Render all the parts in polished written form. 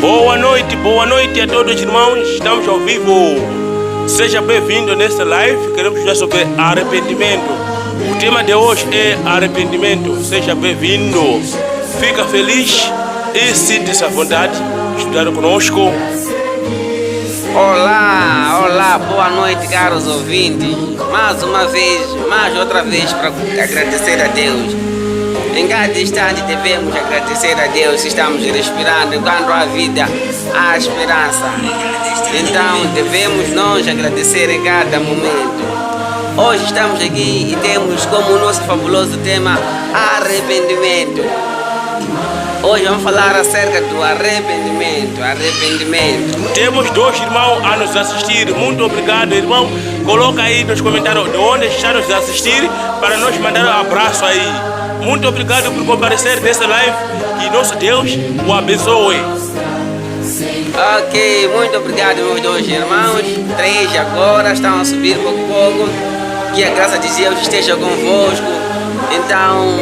Boa noite a todos irmãos, estamos ao vivo. Seja bem-vindo nesta live, queremos falar sobre arrependimento. O tema de hoje é arrependimento, seja bem-vindo. Fica feliz e sinta-se à vontade de estudar conosco. Olá, boa noite caros ouvintes. Mais outra vez para agradecer a Deus. Em cada instante devemos agradecer a Deus se estamos respirando. Quando há vida, há esperança. Então devemos nós agradecer em cada momento. Hoje estamos aqui e temos como nosso fabuloso tema arrependimento. Hoje vamos falar acerca do arrependimento. Temos dois irmãos a nos assistir. Muito obrigado, irmão. Coloca aí nos comentários de onde está nos assistir para nós mandar um abraço aí. Muito obrigado por comparecer nessa live. Que nosso Deus o abençoe. Ok, muito obrigado meus dois irmãos. 3 agora estão a subir pouco a pouco. Que a graça de Deus esteja convosco. Então,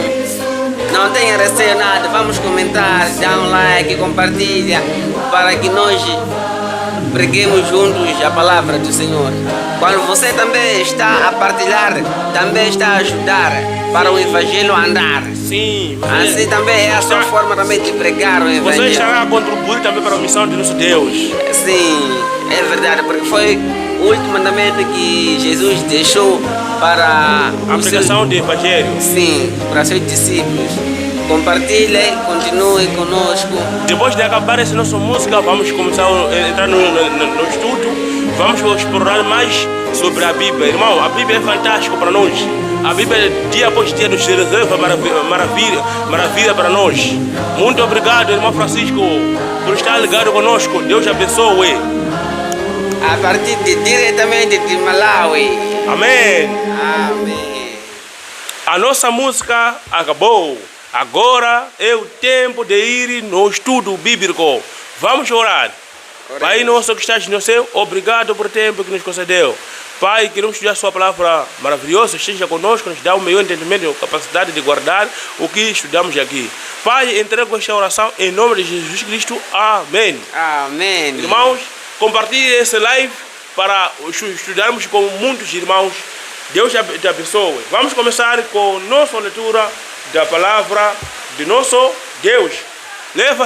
não tenha receio nada. Vamos comentar, dá um like, compartilha. Para que nós preguemos juntos a palavra do Senhor. Quando você também está a partilhar, também está a ajudar para o Evangelho andar. Sim. Assim também é a sua forma também de pregar o Evangelho. Você estará a contribuir também para a missão de nosso Deus. Sim, é verdade, porque foi o último mandamento que Jesus deixou para a pregação do Evangelho. Sim, para seus discípulos. Compartilhem, continuem conosco. Depois de acabar essa nossa música, vamos começar a entrar no estudo. Vamos explorar mais sobre a Bíblia. Irmão, a Bíblia é fantástica para nós. A Bíblia, dia após dia, nos reserva maravilha para nós. Muito obrigado, irmão Francisco, por estar ligado conosco. Deus abençoe. A partir diretamente de Malawi. Amém. Amém. A nossa música acabou. Agora é o tempo de ir no estudo bíblico. Vamos orar. Pai nosso que estás no céu, obrigado por tempo que nos concedeu. Pai, queremos estudar sua palavra maravilhosa, esteja conosco, nos dá o melhor entendimento e capacidade de guardar o que estudamos aqui. Pai, entrego esta oração em nome de Jesus Cristo. Amém. Amém. Irmãos, compartilhe essa live para estudarmos com muitos irmãos. Deus te abençoe. Vamos começar com nossa leitura da palavra de nosso Deus. Leva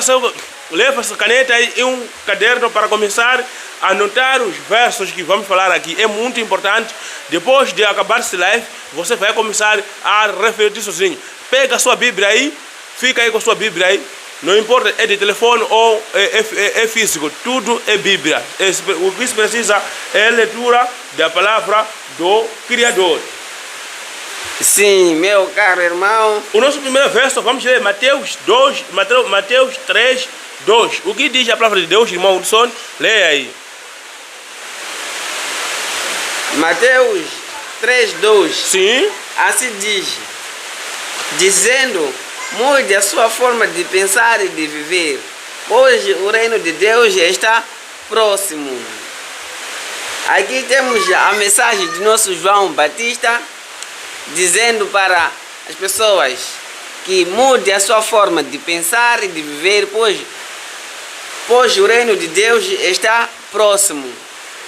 essa caneta e um caderno para começar a anotar os versos que vamos falar aqui. É muito importante. Depois de acabar esse live, você vai começar a refletir sozinho. Pega a sua Bíblia aí, fica aí com a sua Bíblia aí. Não importa, é de telefone ou é físico, tudo é Bíblia. O que se precisa é a leitura da palavra do Criador. Sim, meu caro irmão. O nosso primeiro verso, vamos ler Mateus 3, 2. O que diz a palavra de Deus, irmão Wilson? Leia aí. Mateus 3, 2. Sim. Assim diz, dizendo, mude a sua forma de pensar e de viver, pois o reino de Deus está próximo. Aqui temos a mensagem de nosso João Batista, dizendo para as pessoas que mude a sua forma de pensar e de viver, pois o reino de Deus está próximo.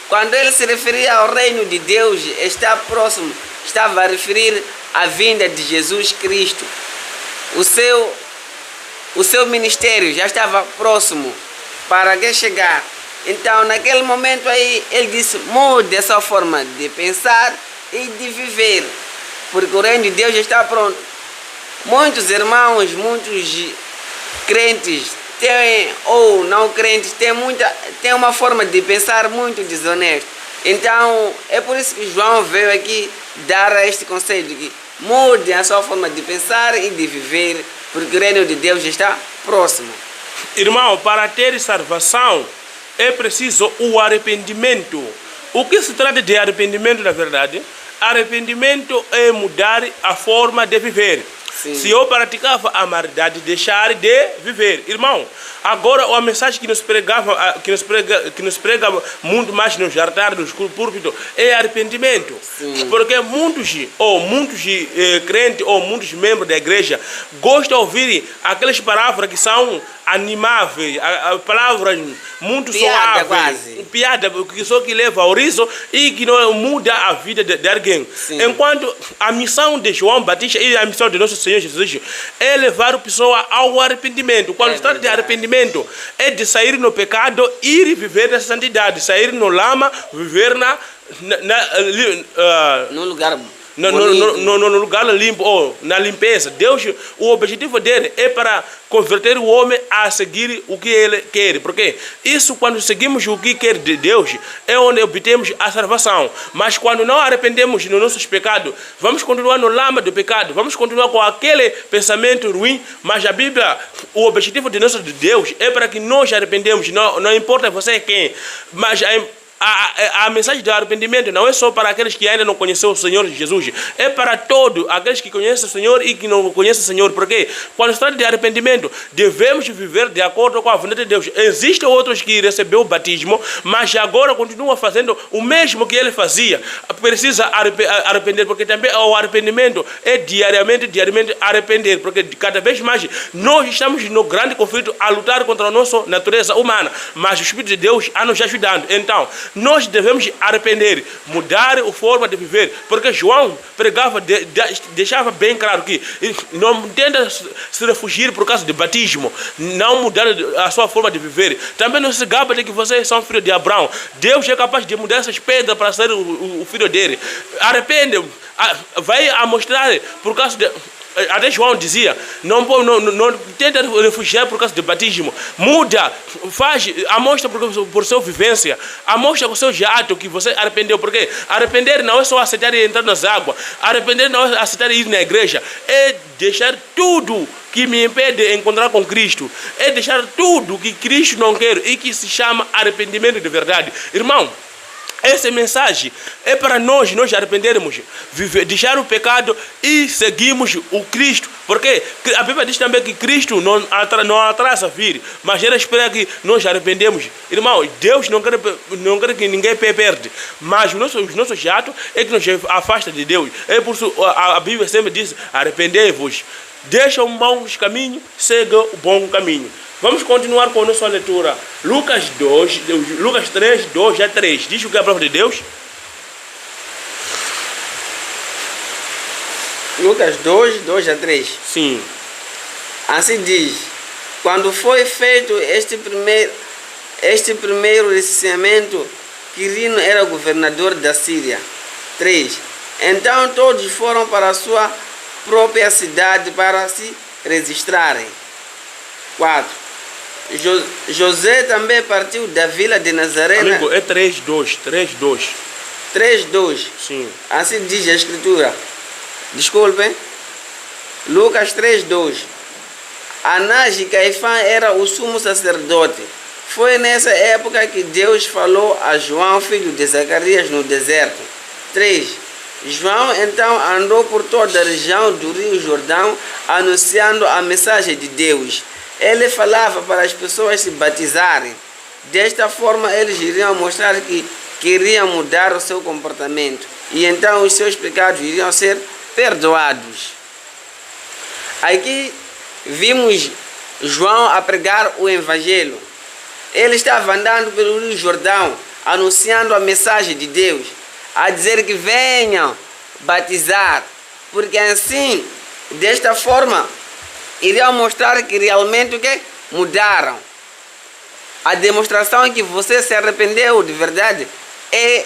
Quando ele se referia ao reino de Deus está próximo, estava a referir à vinda de Jesus Cristo. O seu ministério já estava próximo para que chegar. Então, naquele momento aí, ele disse, mude a sua forma de pensar e de viver, porque o reino de Deus já está pronto. Muitos irmãos, muitos crentes, ou não crentes, tem uma forma de pensar muito desonesta. Então, é por isso que João veio aqui dar este conselho, que mude a sua forma de pensar e de viver, porque o reino de Deus está próximo. Irmão, para ter salvação, é preciso o arrependimento. O que se trata de arrependimento, na verdade? Arrependimento é mudar a forma de viver. Sim. Se eu praticava a maldade, deixar de viver. Irmão, agora a mensagem que nos prega muito mais nos altares, nos púlpitos, é arrependimento. Sim. Porque muitos crentes ou muitos membros da igreja gostam de ouvir aquelas palavras que são animáveis, palavras muito Piada, suaves, quase. piada que só que leva ao riso e que não muda a vida de alguém. Sim. Enquanto a missão de João Batista e a missão de nosso Senhor Jesus é levar a pessoa ao arrependimento. Quando se trata de arrependimento, é de sair no pecado e viver na santidade, sair no lama, viver No lugar no lugar limpo, ou na limpeza. Deus, o objetivo dele é para converter o homem a seguir o que ele quer. Porque isso, quando seguimos o que quer de Deus, é onde obtemos a salvação. Mas quando não arrependemos dos nossos pecados, vamos continuar no lama do pecado, vamos continuar com aquele pensamento ruim. Mas a Bíblia, o objetivo de nosso Deus é para que nós arrependemos. Não importa você é quem, mas a mensagem do arrependimento não é só para aqueles que ainda não conheceram o Senhor Jesus, é para todos aqueles que conhecem o Senhor e que não conhecem o Senhor. Porque quando se trata de arrependimento, devemos viver de acordo com a vontade de Deus. Existem outros que receberam o batismo, mas agora continuam fazendo o mesmo que ele fazia. Precisa arrepender, porque também o arrependimento é diariamente arrepender, porque cada vez mais nós estamos no grande conflito a lutar contra a nossa natureza humana, mas o Espírito de Deus está nos ajudando. Então, nós devemos arrepender, mudar a forma de viver, porque João pregava, deixava bem claro que não tenta se refugiar por causa de batismo, não mudar a sua forma de viver. Também não se gaba de que vocês são filhos de Abraão. Deus é capaz de mudar essas pedras para ser o filho dele. Arrepende, vai a mostrar por causa de... Até João dizia, não tenta refugiar por causa do batismo. Muda, faz, amostra por sua vivência, amostra com seu ato que você arrependeu. Porque arrepender não é só aceitar e entrar nas águas, arrepender não é aceitar e ir na igreja, é deixar tudo que me impede de encontrar com Cristo, é deixar tudo que Cristo não quer e que se chama arrependimento de verdade. Irmão, essa mensagem é para nós arrependermos, deixar o pecado e seguirmos o Cristo. Porque a Bíblia diz também que Cristo não atrasa vir, mas ele espera que nós arrependemos. Irmão, Deus não quer que ninguém perde, mas os nossos atos é que nos afasta de Deus. É por isso a Bíblia sempre diz: arrependei-vos, deixa um bom caminho, siga o bom caminho. Vamos continuar com a nossa leitura. Lucas 3, 2 a 3. Diz o que é a palavra de Deus? Lucas 2, 2 a 3. Sim. Assim diz: quando foi feito este primeiro licenciamento, Quirino era governador da Síria. 3. Então todos foram para a sua própria cidade para se registrarem. 4. José também partiu da vila de Nazaré. Amigo, é 3:2. 3:2. Sim. Assim diz a escritura. Desculpem. Lucas 3:2. Anás e Caifás era o sumo sacerdote. Foi nessa época que Deus falou a João, filho de Zacarias, no deserto. 3. João então andou por toda a região do Rio Jordão, anunciando a mensagem de Deus. Ele falava para as pessoas se batizarem. Desta forma, eles iriam mostrar que queriam mudar o seu comportamento. E então os seus pecados iriam ser perdoados. Aqui vimos João a pregar o Evangelho. Ele estava andando pelo Rio Jordão, anunciando a mensagem de Deus, a dizer que venham batizar, porque assim, desta forma, iriam mostrar que realmente o que mudaram. A demonstração que você se arrependeu de verdade é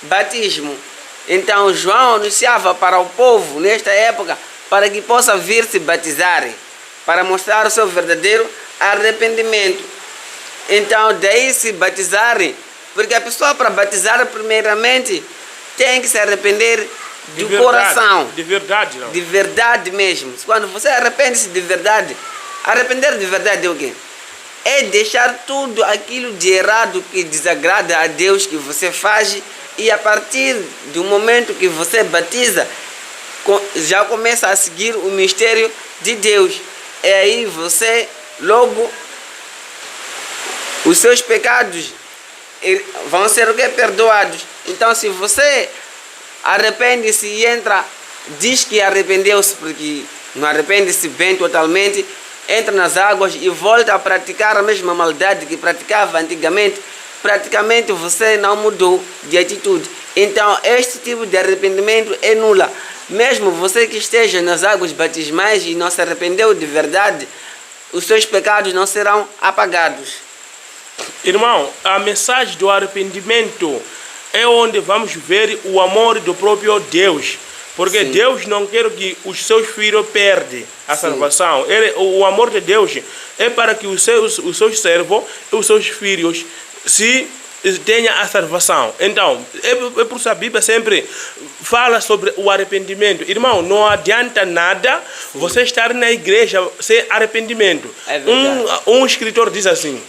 batismo. Então João anunciava para o povo nesta época para que possa vir se batizarem, para mostrar o seu verdadeiro arrependimento. Então daí se batizarem, porque a pessoa para batizar primeiramente tem que se arrepender do coração. De verdade, não. De verdade mesmo. Quando você arrepende-se de verdade, arrepender de verdade é o quê? É deixar tudo aquilo de errado que desagrada a Deus que você faz, e a partir do momento que você batiza, já começa a seguir o mistério de Deus. E aí você, logo, os seus pecados vão ser o quê? Perdoados. Então, se você arrepende-se e entra, diz que arrependeu-se, porque não arrepende-se bem totalmente, entra nas águas e volta a praticar a mesma maldade que praticava antigamente, praticamente você não mudou de atitude. Então, este tipo de arrependimento é nula. Mesmo você que esteja nas águas batismais e não se arrependeu de verdade, os seus pecados não serão apagados. Irmão, a mensagem do arrependimento é onde vamos ver o amor do próprio Deus. Porque sim, Deus não quer que os seus filhos perdam a sim, salvação. O amor de Deus é para que os seus servos, os seus filhos, se tenha a salvação. Então, é por isso a Bíblia sempre fala sobre o arrependimento. Irmão, não adianta nada você estar na igreja sem arrependimento. É verdade. Um escritor diz assim: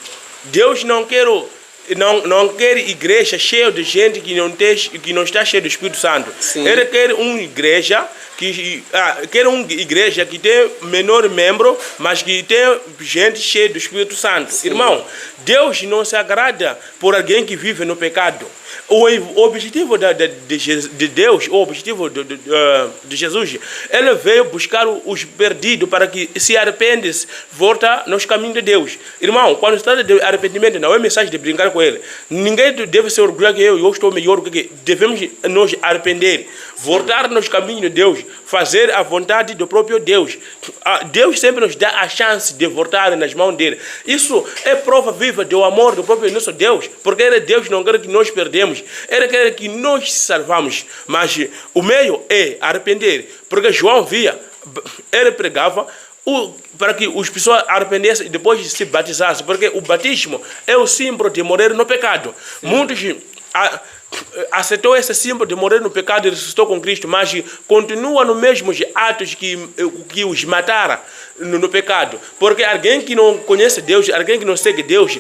Deus não quer igreja cheia de gente que não está cheia do Espírito Santo. Sim. Ele quer uma igreja que tem menor membro, mas que tem gente cheia do Espírito Santo. Sim. Irmão, Deus não se agrada por alguém que vive no pecado. O objetivo de Deus, o objetivo de Jesus, ele veio buscar os perdidos para que se arrependam, volta nos caminhos de Deus. Irmão, quando se trata de arrependimento, não é mensagem de brincar com ele. Ninguém deve se orgulhar que eu estou melhor do que devemos nos arrepender, voltar nos caminhos de Deus, fazer a vontade do próprio Deus. Deus sempre nos dá a chance de voltar nas mãos dele. Isso é prova viva do amor do próprio nosso Deus, porque ele, Deus, não quer que nós perdemos. Ele quer que nós salvamos, mas o meio é arrepender, porque João via, ele pregava para que as pessoas arrependessem e depois se batizassem, porque o batismo é o símbolo de morrer no pecado. Sim. Muitos aceitou esse símbolo de morrer no pecado e ressuscitou com Cristo, mas continua nos mesmos atos que os mataram no pecado. Porque alguém que não conhece Deus, alguém que não segue Deus,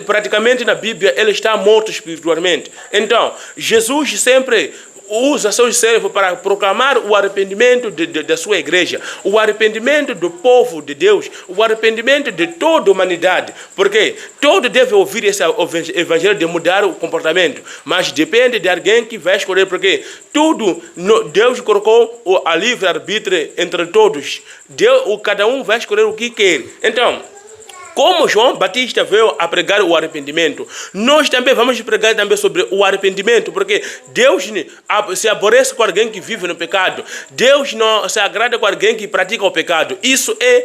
praticamente na Bíblia ele está morto espiritualmente. Então, Jesus sempre usa seus servos para proclamar o arrependimento da sua igreja, o arrependimento do povo de Deus, o arrependimento de toda a humanidade, porque todo deve ouvir esse evangelho de mudar o comportamento, mas depende de alguém que vai escolher, porque tudo Deus colocou a livre-arbítrio entre todos. Cada um vai escolher o que quer. Então, como João Batista veio a pregar o arrependimento, nós também vamos pregar também sobre o arrependimento, porque Deus se aborrece com alguém que vive no pecado. Deus não se agrada com alguém que pratica o pecado. Isso é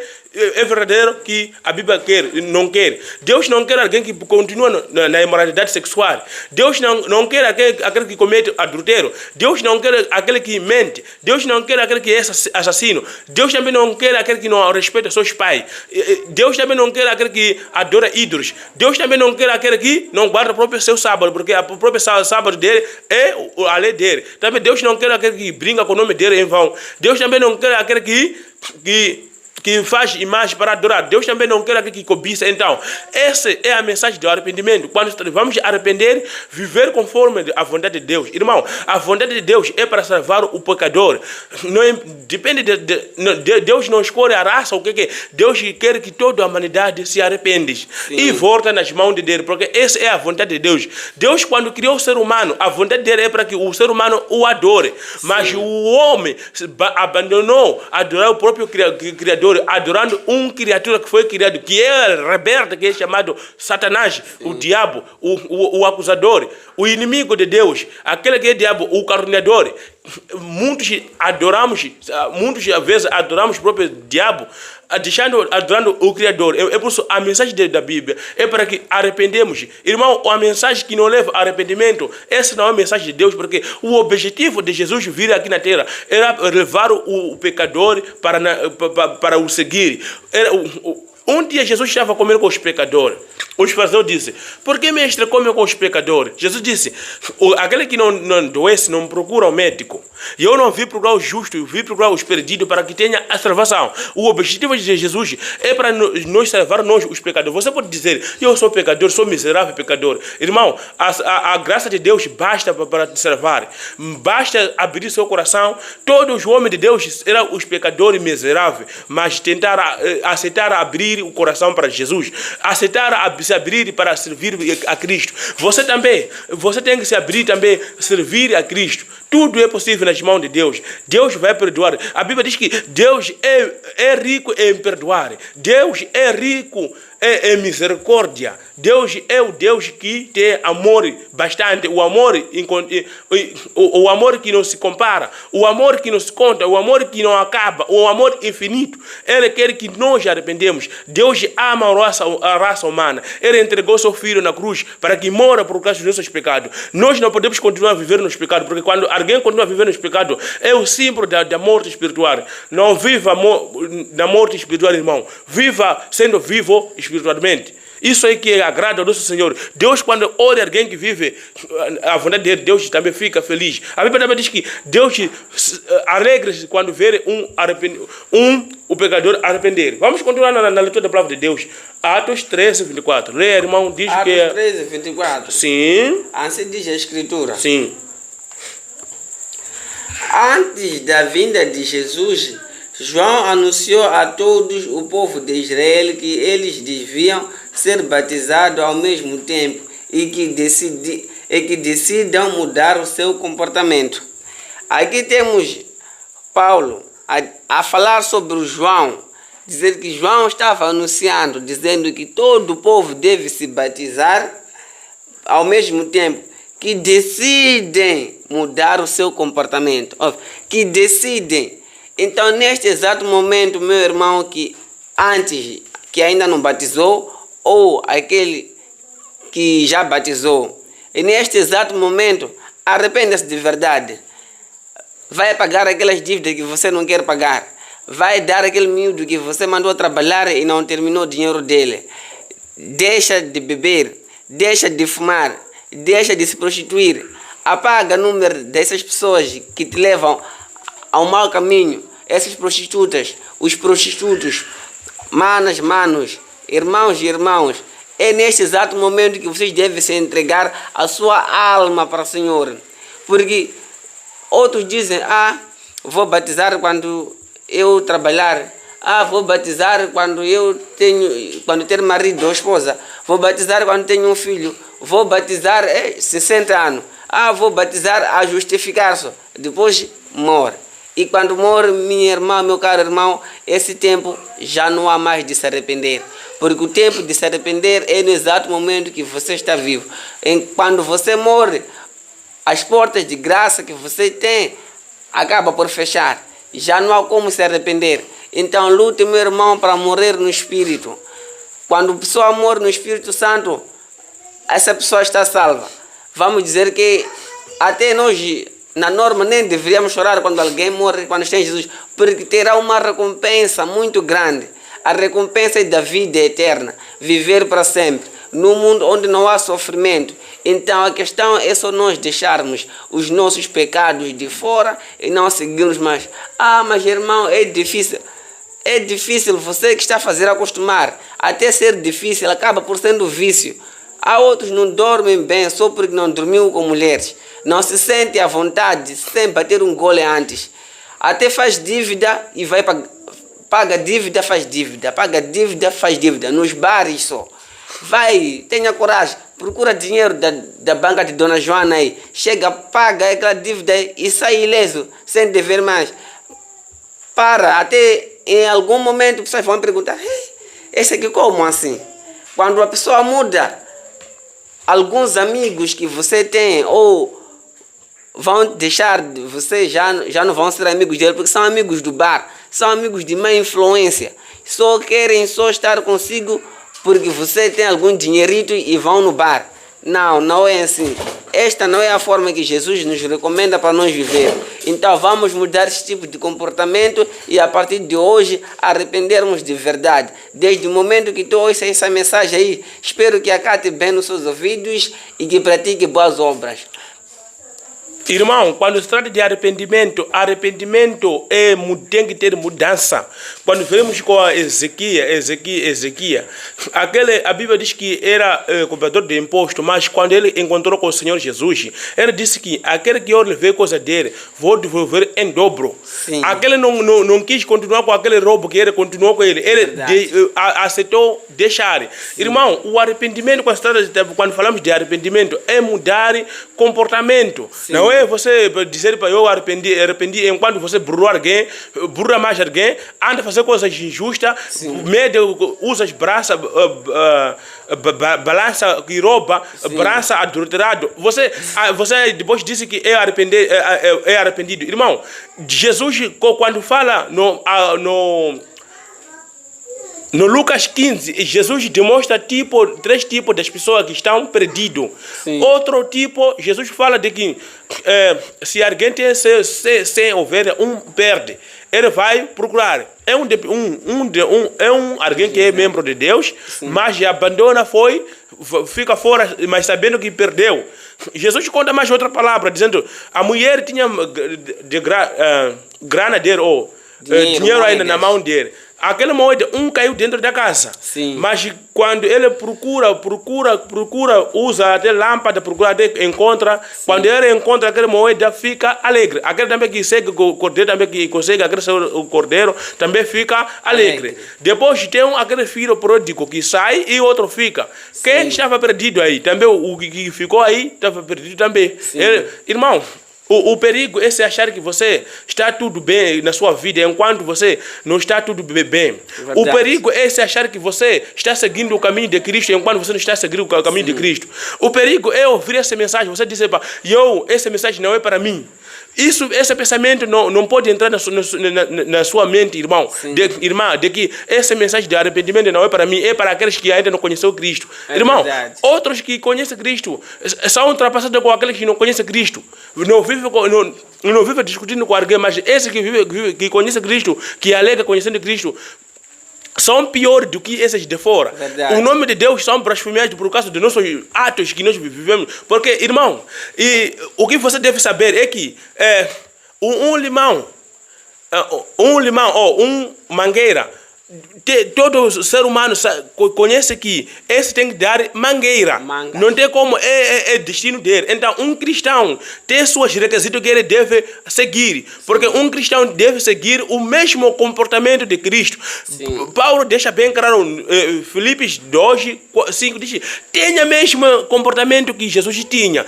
verdadeiro que a Bíblia não quer. Deus não quer alguém que continua na imoralidade sexual. Deus não quer aquele que comete adultério. Deus não quer aquele que mente. Deus não quer aquele que é assassino. Deus também não quer aquele que não respeita seus pais. Deus também não quer aquele que adora ídolos. Deus também não quer aquele que não guarda o próprio seu sábado, porque o próprio sábado dele é a lei dele. Também Deus não quer aquele que brinca com o nome dele em vão. Deus também não quer aquele que faz imagem para adorar. Deus também não quer aquele que cobiça. Então, essa é a mensagem do arrependimento. Quando vamos arrepender, viver conforme a vontade de Deus. Irmão, a vontade de Deus é para salvar o pecador. Não depende de Deus não escolhe a raça, o que é. Deus quer que toda a humanidade se arrependa e volta nas mãos de Deus, porque essa é a vontade de Deus. Deus, quando criou o ser humano, a vontade dele é para que o ser humano o adore. Sim. Mas o homem abandonou adorar o próprio Criador, adorando uma criatura que foi criada, que é rebelde, que é chamado Satanás. Sim. O diabo, o acusador, o inimigo de Deus, aquele que é diabo, o caluniador. Muitas vezes adoramos o próprio diabo, adorando o Criador. É por isso a mensagem da Bíblia é para que arrependemos. Irmão, a mensagem que não leva a arrependimento, essa não é a mensagem de Deus, porque o objetivo de Jesus vir aqui na terra era levar o pecador para o seguir. Um dia Jesus estava comendo com os pecadores. Os fariseus disseram: por que mestre come com os pecadores? Jesus disse: aquele que não adoece não procura o médico. E eu não vim procurar os justos, eu vim procurar os perdidos para que tenha a salvação. O objetivo de Jesus é para nós salvar nós, os pecadores. Você pode dizer: eu sou pecador, sou miserável pecador. Irmão, a graça de Deus basta para te salvar. Basta abrir seu coração. Todos os homens de Deus eram os pecadores miseráveis, mas tentaram aceitar abrir o coração para Jesus, aceitar se abrir para servir a Cristo. Você também, você tem que se abrir também, servir a Cristo. Tudo é possível nas mãos de Deus. Deus vai perdoar. A Bíblia diz que Deus é rico em perdoar. Deus é rico em misericórdia. Deus é o Deus que tem amor bastante. O amor que não se compara. O amor que não se conta. O amor que não acaba. O amor infinito. Ele quer que nós arrependemos. Deus ama a raça humana. Ele entregou seu filho na cruz para que morra por causa dos nossos pecados. Nós não podemos continuar a viver nos pecados, porque quando alguém continua a viver nos pecados, é o símbolo da morte espiritual. Não viva da morte espiritual, irmão. Viva sendo vivo espiritualmente. Isso é que agrada ao nosso Senhor. Deus, quando olha alguém que vive a vontade dele, Deus também fica feliz. A Bíblia também diz que Deus alegra-se quando vê o pecador arrepender. Vamos continuar na leitura da palavra de Deus. Atos 13, 24. Lê, irmão, diz Atos que... Atos 13, 24. Sim. Assim diz a Escritura. Sim. Antes da vinda de Jesus, João anunciou a todos o povo de Israel que eles deviam ser batizados ao mesmo tempo e que decidam mudar o seu comportamento. Aqui temos Paulo a falar sobre o João, dizer que João estava anunciando, dizendo que todo o povo deve se batizar ao mesmo tempo, que decidem mudar o seu comportamento, que decidem. Então, neste exato momento, meu irmão que antes, que ainda não batizou, ou aquele que já batizou, e neste exato momento, arrependa-se de verdade. Vai pagar aquelas dívidas que você não quer pagar. Vai dar aquele miúdo que você mandou trabalhar e não terminou o dinheiro dele. Deixa de beber, deixa de fumar, deixa de se prostituir. Apaga o número dessas pessoas que te levam ao mau caminho. Essas prostitutas, os prostitutos, manos, irmãos e irmãos. É neste exato momento que vocês devem se entregar a sua alma para o Senhor. Porque outros dizem: vou batizar quando eu trabalhar. Vou batizar quando ter marido ou esposa. Vou batizar quando tenho um filho. Vou batizar 60 anos. Vou batizar a justificar-se. Depois morre. E quando morre, minha irmã, meu caro irmão, esse tempo já não há mais de se arrepender. Porque o tempo de se arrepender é no exato momento que você está vivo. Quando você morre, as portas de graça que você tem acabam por fechar. Já não há como se arrepender. Então lute, meu irmão, para morrer no Espírito. Quando a pessoa morre no Espírito Santo, essa pessoa está salva. Vamos dizer que até nós, na norma, nem deveríamos chorar quando alguém morre, quando está em Jesus, porque terá uma recompensa muito grande. A recompensa é da vida eterna, viver para sempre, num mundo onde não há sofrimento. Então a questão é só nós deixarmos os nossos pecados de fora e não seguirmos mais. Mas irmão, é difícil. É difícil, você que está a fazer acostumar. Até ser difícil, acaba por sendo vício. Há outros que não dormem bem só porque não dormiu com mulheres. Não se sente à vontade sem bater um gole antes. Até faz dívida e vai paga dívida, faz dívida. Paga dívida, faz dívida. Nos bares só. Vai, tenha coragem. Procura dinheiro da banca de Dona Joana aí. Chega, paga aquela dívida e sai ileso, sem dever mais. Até em algum momento vocês vão perguntar: esse aqui como assim? Quando a pessoa muda, alguns amigos que você tem ou vão deixar você, já não vão ser amigos dele, porque são amigos do bar, são amigos de má influência, querem só estar consigo porque você tem algum dinheirito e vão no bar. Não é assim. Esta não é a forma que Jesus nos recomenda para nós viver. Então vamos mudar esse tipo de comportamento e a partir de hoje arrependermos de verdade. Desde o momento que tu ouças essa mensagem aí, espero que acate bem nos seus ouvidos e que pratique boas obras. Irmão, quando se trata de arrependimento tem que ter mudança. Quando vemos com Ezequias, a Bíblia diz que era cobrador de imposto, mas quando ele encontrou com o Senhor Jesus, ele disse que aquele que eu levei coisa dele, vou devolver em dobro. Sim. Aquele não quis continuar com aquele roubo que ele continuou com ele. Ele aceitou deixar. Sim. Irmão, o arrependimento, quando falamos de arrependimento, é mudar comportamento. Sim. Não é você dizer para eu arrependi enquanto você burla mais alguém, anda a fazer coisas injustas, medo, usa as braças, balança que rouba, braça adulterado. Você depois disse que é arrependido. Irmão, Jesus, quando fala no Lucas 15, Jesus demonstra três tipos das pessoas que estão perdidas. Outro tipo, Jesus fala de que se alguém tem 100 ovelhas, perde. Ele vai procurar. É alguém que é membro de Deus, mas abandona, fica fora, mas sabendo que perdeu. Jesus conta mais outra palavra, dizendo, a mulher tinha grana dele, ou dinheiro ainda na mão dele. Aquela moeda, caiu dentro da casa. Sim. Mas quando ele procura, usa até lâmpada, até encontra. Quando ele encontra aquela moeda, fica alegre. Aquele também que segue o cordeiro, também que consegue o cordeiro, também fica alegre. Depois tem aquele filho pródigo que sai e outro fica. Sim. Quem estava perdido aí? Também o que ficou aí estava perdido também. Irmão, o perigo é se achar que você está tudo bem na sua vida enquanto você não está tudo bem. Verdade. O perigo é se achar que você está seguindo o caminho de Cristo enquanto você não está seguindo o caminho de Cristo. O perigo é ouvir essa mensagem, você dizer, essa mensagem não é para mim. Esse pensamento não pode entrar na sua mente, irmão. Irmã, de que essa mensagem de arrependimento não é para mim, é para aqueles que ainda não conheceram Cristo. Irmão, verdade. Outros que conhecem Cristo são ultrapassados com aqueles que não conhecem Cristo. Não vive discutindo com alguém, mas esse que conhece Cristo, que alega conhecendo Cristo, são piores do que esses de fora. Verdade. O nome de Deus são blasfemiados por causa dos nossos atos que nós vivemos. Porque, irmão, o que você deve saber é que um limão ou mangueira, todo ser humano conhece que esse tem que dar mangueira. Não tem como, é destino dele. Então, um cristão tem suas requisitos que ele deve seguir. Porque um cristão deve seguir o mesmo comportamento de Cristo. Paulo deixa bem claro, Filipenses 2:5 diz, tenha o mesmo comportamento que Jesus tinha.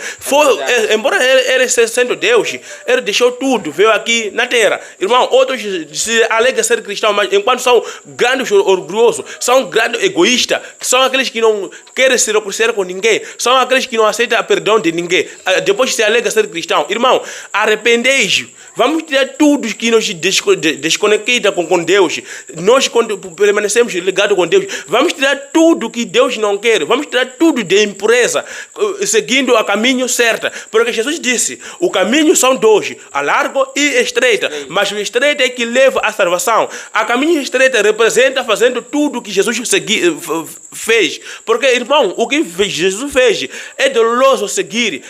Embora ele sendo Deus, ele deixou tudo, veio aqui na terra. Irmão, outros se alegam ser cristão, mas enquanto são grandes orgulhosos, são grandes egoístas, são aqueles que não querem se reconciliar com ninguém, são aqueles que não aceitam o perdão de ninguém, depois se alega ser cristão. Irmão, arrependei-vos. Vamos tirar tudo que nos desconecta com Deus. Nós, quando permanecemos ligados com Deus, vamos tirar tudo que Deus não quer. Vamos tirar tudo de impureza, seguindo o caminho certo. Porque Jesus disse, o caminho são dois, a largo e estreita. Mas o estreito é que leva à salvação. A caminho estreito representa fazendo tudo que Jesus fez. Porque, irmão, o que Jesus fez é doloroso seguir,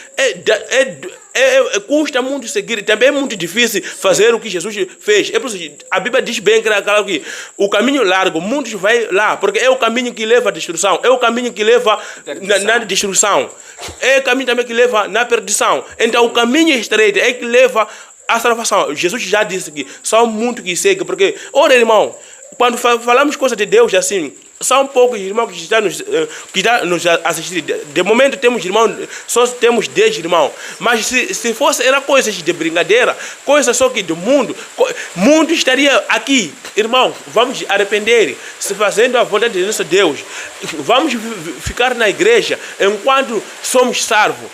custa muito seguir, também é muito difícil fazer o que Jesus fez. É por isso que a Bíblia diz bem claro que o caminho largo, muitos vai lá, porque é o caminho que leva à destruição, é o caminho que leva na destruição, é o caminho também que leva na perdição. Então o caminho estreito é que leva à salvação. Jesus já disse que são muitos que seguem, porque, olha, irmão, quando falamos coisas de Deus assim, são poucos irmãos que estão nos assistindo. De momento temos irmãos, só temos 10 irmãos. Mas se fosse era coisas de brincadeira, coisas só que do mundo, mundo estaria aqui. Irmão, vamos arrepender, se fazendo a vontade de nosso Deus. Vamos ficar na igreja enquanto somos salvos.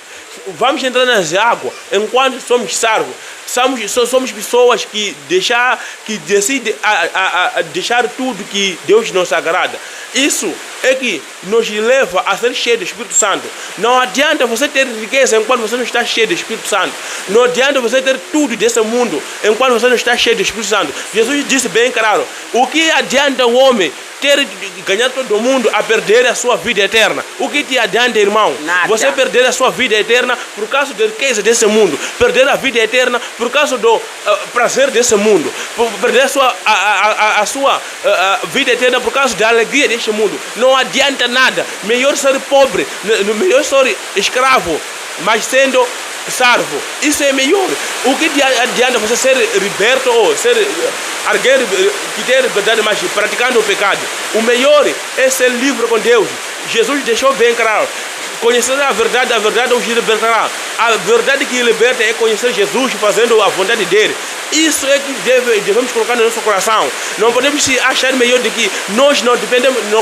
Vamos entrar nas águas enquanto somos salvos. Somos pessoas que decidem deixar tudo que Deus nos agrada. Isso é que nos leva a ser cheio do Espírito Santo. Não adianta você ter riqueza enquanto você não está cheio do Espírito Santo. Não adianta você ter tudo desse mundo enquanto você não está cheio do Espírito Santo. Jesus disse bem claro: o que adianta o homem ter ganhar todo mundo a perder a sua vida eterna? O que te adianta, irmão? Nada. Você perder a sua vida eterna por causa da riqueza desse mundo, perder a vida eterna por causa do prazer desse mundo, perder a sua vida eterna por causa da alegria deste mundo. Não adianta nada. Melhor ser pobre, melhor ser escravo, mas sendo salvo. Isso é melhor. O que adianta você ser liberto ou ser alguém que tem liberdade, mas praticando o pecado? O melhor é ser livre com Deus. Jesus deixou bem claro: conhecer a verdade os libertará. A verdade que liberta é conhecer Jesus, fazendo a vontade dele. Isso é que devemos colocar no nosso coração. Não podemos se achar melhor de que nós não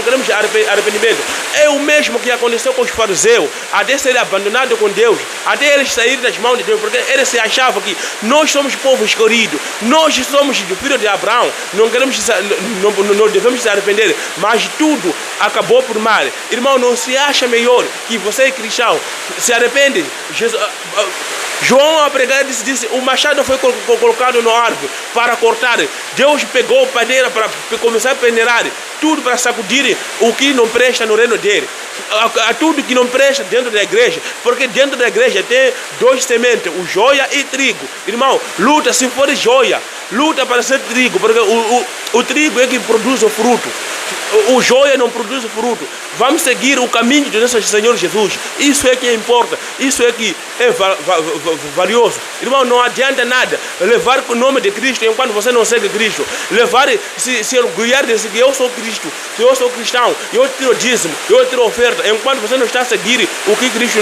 queremos arrependimento. É o mesmo que aconteceu com os fariseus, até serem abandonados com Deus, até eles saírem das mãos de Deus, porque eles se achavam que nós somos povo escolhido, nós somos filhos de Abraão, não devemos se arrepender, mas tudo acabou por mal. Irmão, não se acha melhor que você é cristão, se arrepende. João a pregar disse: o machado foi colocado no árvore para cortar. Deus pegou a paneira para começar a peneirar tudo, para sacudir o que não presta no reino dele, tudo que não presta dentro da igreja, porque dentro da igreja tem dois sementes, o joia e trigo. Irmão, luta se for joia, luta para ser trigo, porque o trigo é que produz o fruto, o joia não produz o fruto. Vamos seguir o caminho de nosso Senhor Jesus. Isso é que importa, isso é que é valioso. Irmão, não adianta nada levar o nome de Cristo enquanto você não segue Cristo. Levar, se orgulhar de que eu sou Cristo, se eu sou cristão, eu tiro dízimo, eu tiro oferta, enquanto você não está a seguir o que Cristo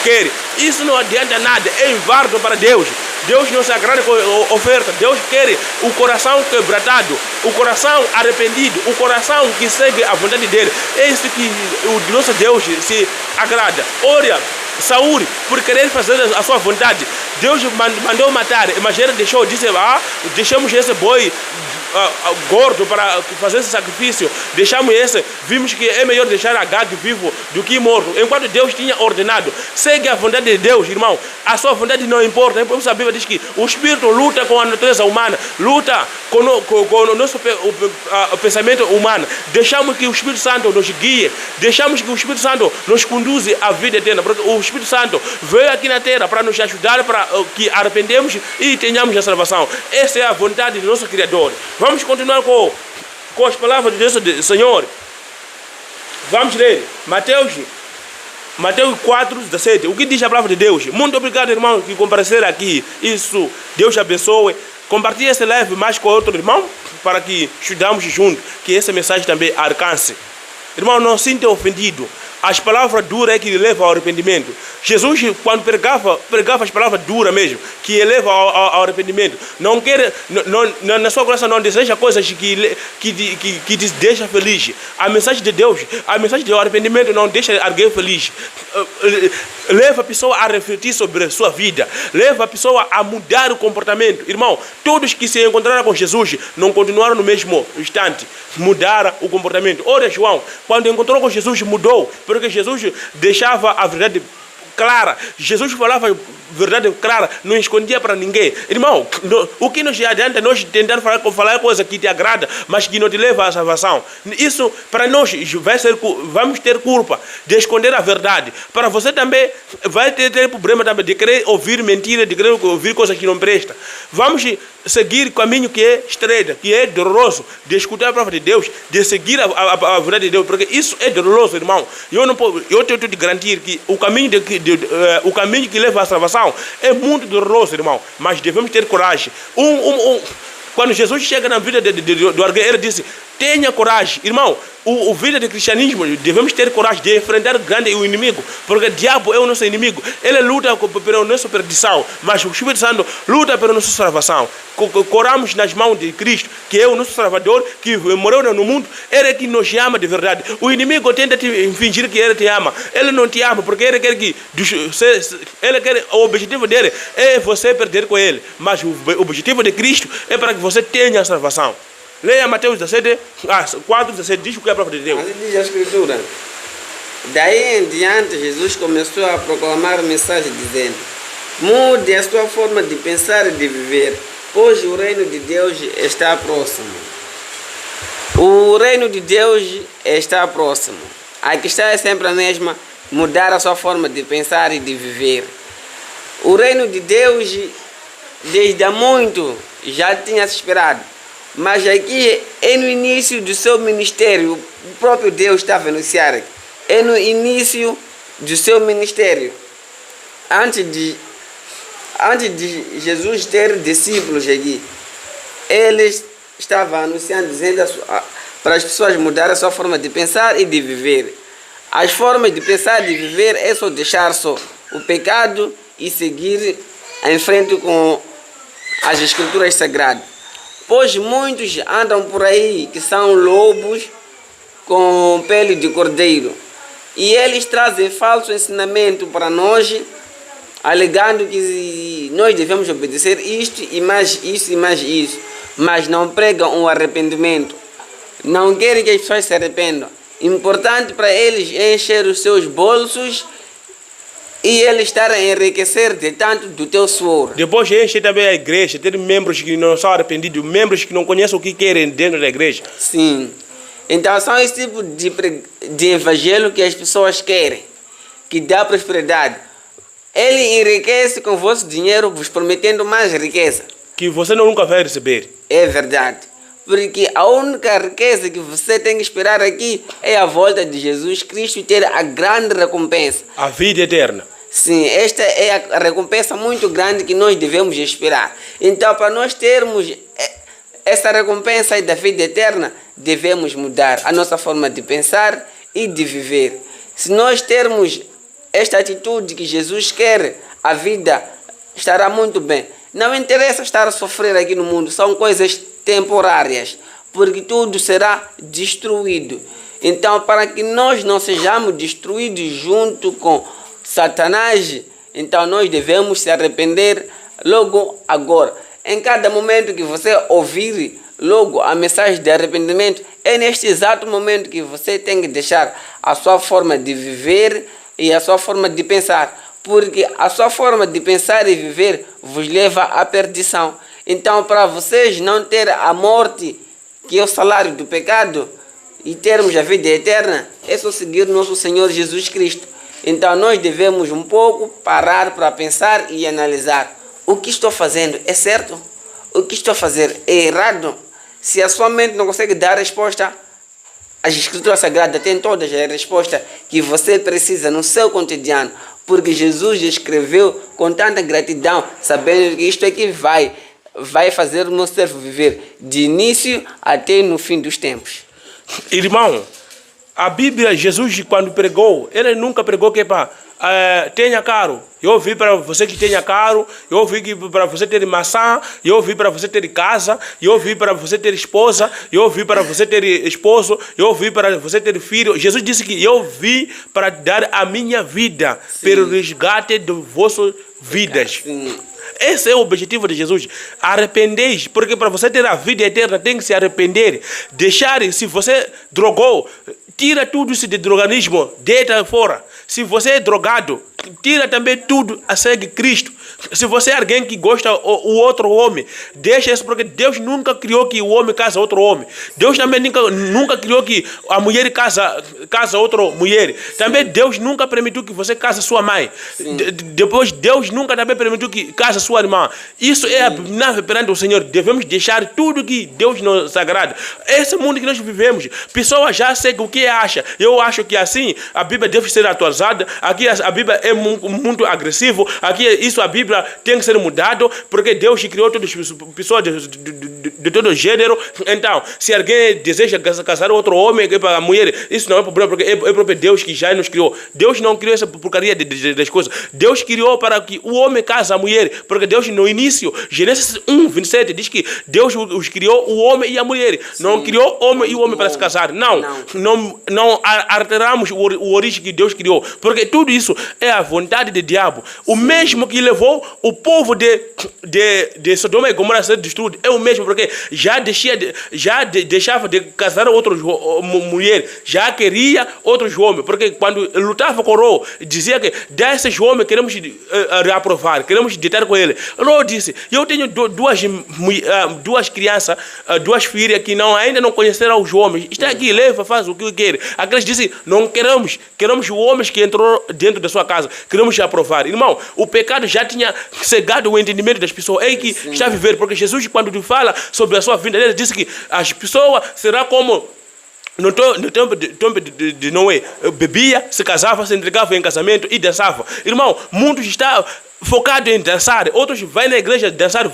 quer. Isso não adianta nada, é inválido para Deus. Deus não se agrada com a oferta. Deus quer o coração quebrantado, o coração arrependido, o coração que segue a vontade dele. É isso que o nosso Deus se agrada. Olha, Saúl, por querer fazer a sua vontade, Deus mandou matar, mas ele deixou, disse: deixamos esse boi gordo para fazer esse sacrifício, deixamos esse, vimos que é melhor deixar Agag vivo do que morto, enquanto Deus tinha ordenado. Segue a vontade de Deus, irmão. A sua vontade não importa. A Bíblia diz que o Espírito luta com a natureza humana, luta com o nosso o pensamento humano. Deixamos que o Espírito Santo nos guie, deixamos que o Espírito Santo nos conduza à vida eterna, porque o Espírito Santo veio aqui na terra para nos ajudar, para que arrependemos e tenhamos a salvação. Essa é a vontade do nosso Criador. Vamos continuar com as palavras de Deus, Senhor. Vamos ler Mateus 4:17. O que diz a palavra de Deus? Muito obrigado, irmão, que compareceram aqui. Isso, Deus te abençoe. Compartilhe esse live mais com outro irmão, para que estudamos juntos, que essa mensagem também alcance. Irmão, não se sinta ofendido. As palavras duras é que levam ao arrependimento. Jesus, quando pregava as palavras duras mesmo, que levam ao arrependimento. Não quer, na sua coração não deseja coisas que te deixa feliz. A mensagem de Deus, a mensagem do arrependimento não deixa alguém feliz. Leva a pessoa a refletir sobre a sua vida. Leva a pessoa a mudar o comportamento. Irmão, todos que se encontraram com Jesus não continuaram no mesmo instante. Mudaram o comportamento. Olha, João, quando encontrou com Jesus, mudou. Porque Jesus deixava a verdade clara. Jesus falava verdade clara, não escondia para ninguém. Irmão, o que nos adianta nós tentar falar coisa que te agrada, mas que não te leva à salvação? Isso para nós vamos ter culpa de esconder a verdade. Para você também vai ter problema também de querer ouvir mentira, de querer ouvir coisas que não prestam. Vamos seguir o caminho que é estreito, que é doloroso, de escutar a palavra de Deus, de seguir a verdade de Deus, porque isso é doloroso, irmão. Eu tenho de garantir que o caminho o caminho que leva à salvação é muito doloroso, irmão, mas devemos ter coragem. Quando Jesus chega na vida do alguém, ele disse: tenha coragem. Irmão, a vida do cristianismo, devemos ter coragem de enfrentar o inimigo, porque o diabo é o nosso inimigo. Ele luta pela nossa perdição, mas o Espírito Santo luta pela nossa salvação. Coramos nas mãos de Cristo, que é o nosso Salvador, que morreu no mundo. Ele é que nos ama de verdade. O inimigo tenta te fingir que ele te ama. Ele não te ama, porque ele quer o objetivo dele é você perder com ele. Mas o objetivo de Cristo é para que você tenha a salvação. Leia Mateus 4:17, diz o que é a palavra de Deus. Assim diz a Escritura. Daí em diante, Jesus começou a proclamar mensagem dizendo: mude a sua forma de pensar e de viver, pois o reino de Deus está próximo. O reino de Deus está próximo. A questão é sempre a mesma: mudar a sua forma de pensar e de viver. O reino de Deus, desde há muito, já tinha se esperado. Mas aqui é no início do seu ministério, o próprio Deus estava a anunciar aqui. É no início do seu ministério. Antes de Jesus ter discípulos aqui, ele estava anunciando, dizendo para as pessoas mudarem a sua forma de pensar e de viver. As formas de pensar e de viver é só deixar só o pecado e seguir em frente com as escrituras sagradas. Pois muitos andam por aí que são lobos com pele de cordeiro. E eles trazem falso ensinamento para nós, alegando que nós devemos obedecer isto e mais isso e mais isso. Mas não pregam um arrependimento. Não querem que as pessoas se arrependam. Importante para eles é encher os seus bolsos e eles estarem a enriquecer de tanto do teu suor. Depois enche também a igreja, ter membros que não são arrependidos, membros que não conhecem o que querem dentro da igreja. Sim. Então são esse tipo de evangelho que as pessoas querem, que dá prosperidade. Ele enriquece com o vosso dinheiro, vos prometendo mais riqueza. Que você nunca vai receber. É verdade. Porque a única riqueza que você tem que esperar aqui é a volta de Jesus Cristo e ter a grande recompensa. A vida eterna. Sim, esta é a recompensa muito grande que nós devemos esperar. Então, para nós termos essa recompensa da vida eterna, devemos mudar a nossa forma de pensar e de viver. Se nós termos esta atitude que Jesus quer, a vida estará muito bem. Não interessa estar a sofrer aqui no mundo, são coisas temporárias, porque tudo será destruído. Então, para que nós não sejamos destruídos junto com Satanás, então nós devemos se arrepender logo agora. Em cada momento que você ouvir logo a mensagem de arrependimento, é neste exato momento que você tem que deixar a sua forma de viver e a sua forma de pensar, porque a sua forma de pensar e viver vos leva à perdição. Então, para vocês não terem a morte, que é o salário do pecado, e termos a vida eterna, é só seguir nosso Senhor Jesus Cristo. Então, nós devemos um pouco parar para pensar e analisar. O que estou fazendo é certo? O que estou a fazer é errado? Se a sua mente não consegue dar resposta, as Escrituras Sagradas têm todas as respostas que você precisa no seu cotidiano, porque Jesus escreveu com tanta gratidão, sabendo que isto aqui vai fazer o meu servo viver de início até no fim dos tempos. Irmão, a Bíblia, Jesus quando pregou, ele nunca pregou que tenha caro. Eu ouvi para você que tenha caro, eu ouvi que para você ter maçã, eu ouvi para você ter casa, eu ouvi para você ter esposa, eu ouvi para você ter esposo, eu ouvi para você ter filho. Jesus disse que eu vim para dar a minha vida pelo resgate de vossas vidas. Sim. Esse é o objetivo de Jesus. Arrependei, porque para você ter a vida eterna tem que se arrepender. Deixar, se você drogou, tira tudo isso de droganismo, deita fora. Se você é drogado, tira também tudo a segue Cristo. Se você é alguém que gosta o outro homem, deixa isso, porque Deus nunca criou que o homem casa outro homem. Deus também nunca criou que a mulher casa outra mulher. Também Deus nunca permitiu que você case sua mãe. Depois Deus nunca também permitiu que case sua irmã. Isso é a nave perante o Senhor. Devemos deixar tudo que Deus nos agrada. Esse mundo que nós vivemos, pessoas já seguem o que acha. Eu acho que assim a Bíblia deve ser atualizada. Aqui a Bíblia é muito agressivo. Aqui isso a Bíblia tem que ser mudado, porque Deus criou todas as pessoas de todo gênero. Então, se alguém deseja casar outro homem para a mulher, isso não é problema, porque é o próprio Deus que já nos criou. Deus não criou essa porcaria das coisas. Deus criou para que o homem case a mulher, porque Deus no início, Gênesis 1:27 diz que Deus os criou o homem e a mulher. Sim. Não criou o homem e o homem para se casar. Não alteramos o origem que Deus criou, porque tudo isso é a vontade do diabo. O mesmo que levou o povo de Sodoma e Gomorra a ser destruído é o mesmo porque já deixava de casar outras mulheres, já queria outros homens, porque quando lutava com Ló, dizia que desses homens queremos reaprovar, queremos deitar com ele. Ló disse, eu tenho duas crianças, duas filhas que ainda não conheceram os homens, está aqui, leva, faz o que quer. Aqueles dizem, não queremos os homens que entrou dentro da sua casa, queremos aprovar. Irmão, o pecado já tinha cegado o entendimento das pessoas, é que está a viver, porque Jesus, quando te fala sobre a sua vida, ele disse que as pessoas serão como no tempo de Noé, bebia, se casava, se entregava em casamento e dançava. Irmão, muitos estão focados em dançar, outros vai na igreja dançar,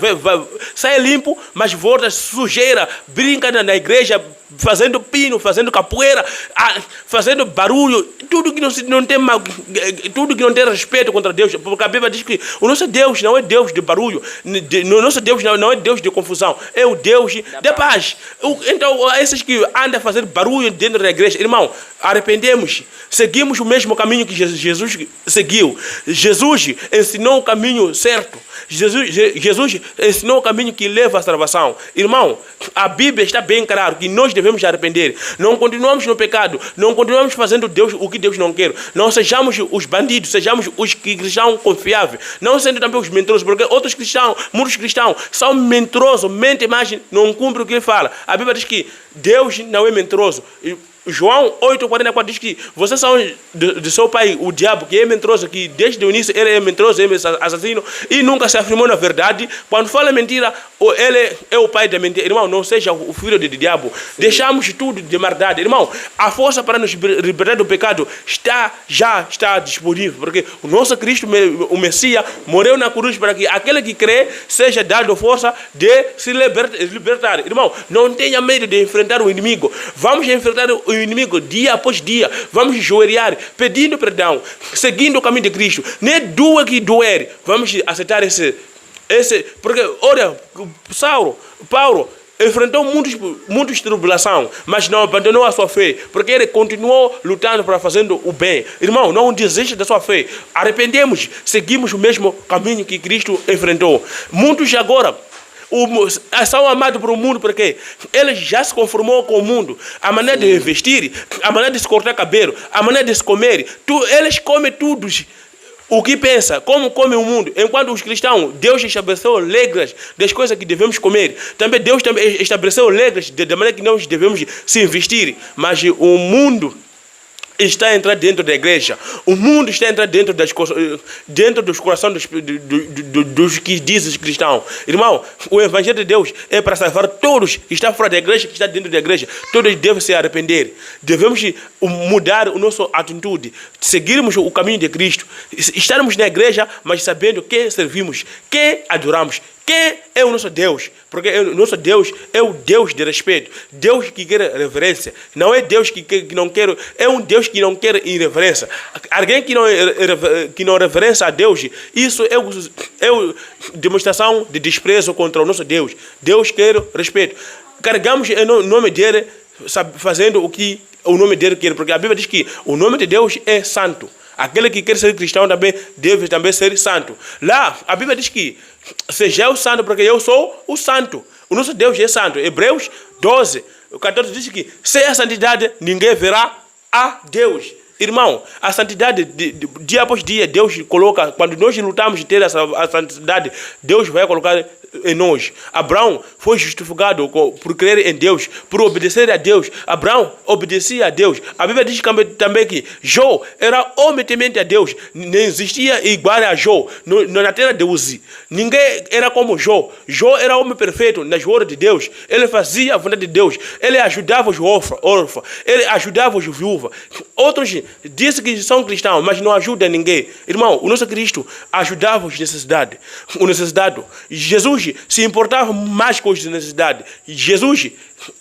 sai limpo, mas volta sujeira, brinca na igreja, fazendo pino, fazendo capoeira, fazendo barulho, tudo que não tem respeito contra Deus, porque a Bíblia diz que o nosso Deus não é Deus de barulho, o nosso Deus não é Deus de confusão, é o Deus de paz. Então, esses que andam a fazer barulho dentro da igreja, irmão, arrependemos, seguimos o mesmo caminho que Jesus seguiu. Jesus ensinou o caminho certo. Jesus ensinou o caminho que leva à salvação. Irmão, a Bíblia está bem claro que nós devemos arrepender. Não continuamos no pecado, não continuamos fazendo o que Deus não quer. Não sejamos os bandidos, sejamos os cristãos confiáveis. Não sendo também os mentirosos, porque muitos cristãos são mentirosos, mentem, mas não cumprem o que ele fala. A Bíblia diz que Deus não é mentiroso. João 8,44 diz que vocês são de seu pai, o diabo, que é mentiroso, que desde o início ele é mentiroso, ele é assassino e nunca se afirmou na verdade. Quando fala mentira, ele é o pai da mentira. Irmão, não seja o filho do diabo. Deixamos tudo de maldade. Irmão, a força para nos libertar do pecado já está disponível, porque o nosso Cristo, o Messias, morreu na cruz para que aquele que crê seja dado força de se libertar. Irmão, não tenha medo de enfrentar o inimigo. Vamos enfrentar o inimigo dia após dia. Vamos joelhar, pedindo perdão, seguindo o caminho de Cristo. Nem doa que doer. Vamos aceitar esse porque, olha, Paulo enfrentou muitas tribulações, mas não abandonou a sua fé, porque ele continuou lutando para fazer o bem. Irmão, não desista da sua fé. Arrependemos, seguimos o mesmo caminho que Cristo enfrentou. Muitos agora são amados por o mundo porque ele já se conformou com o mundo. A maneira de vestir, a maneira de se cortar cabelo, a maneira de se comer, eles comem tudo o que pensa, como come o mundo. Enquanto os cristãos, Deus estabeleceu regras das coisas que devemos comer. Também Deus estabeleceu regras da maneira que nós devemos se investir. Mas o mundo está a entrar dentro da igreja. O mundo está a entrar dentro dos corações dos que dizem cristãos. Irmão, o evangelho de Deus é para salvar todos que estão fora da igreja, que estão dentro da igreja. Todos devem se arrepender. Devemos mudar a nossa atitude, seguirmos o caminho de Cristo, estarmos na igreja, mas sabendo que servimos, que adoramos, quem é o nosso Deus? Porque o nosso Deus é o Deus de respeito. Deus que quer reverência. Não é Deus que não quer. É um Deus que não quer irreverência. Alguém que não reverencia a Deus, isso é demonstração de desprezo contra o nosso Deus. Deus quer respeito. Carregamos o nome dele, fazendo o que o nome dele quer. Porque a Bíblia diz que o nome de Deus é santo. Aquele que quer ser cristão também deve ser santo. Lá, a Bíblia diz que seja o santo, porque eu sou o santo. O nosso Deus é santo. Hebreus 12, o 14 diz que sem a santidade ninguém verá a Deus. Irmão, a santidade, dia após dia, Deus coloca, quando nós lutamos de ter a santidade, Deus vai colocar em nós. Abraão foi justificado por crer em Deus, por obedecer a Deus. Abraão obedecia a Deus. A Bíblia diz também que Jó era homem temente a Deus. Não existia igual a Jó na terra de Uzi. Ninguém era como Jó. Jó era homem perfeito nas ordens de Deus. Ele fazia a vontade de Deus. Ele ajudava os órfãos. Ele ajudava os viúvas. Outros dizem que são cristãos, mas não ajudam ninguém. Irmão, o nosso Cristo ajudava os necessitados. O necessitado. Jesus se importava mais com as necessidades. Jesus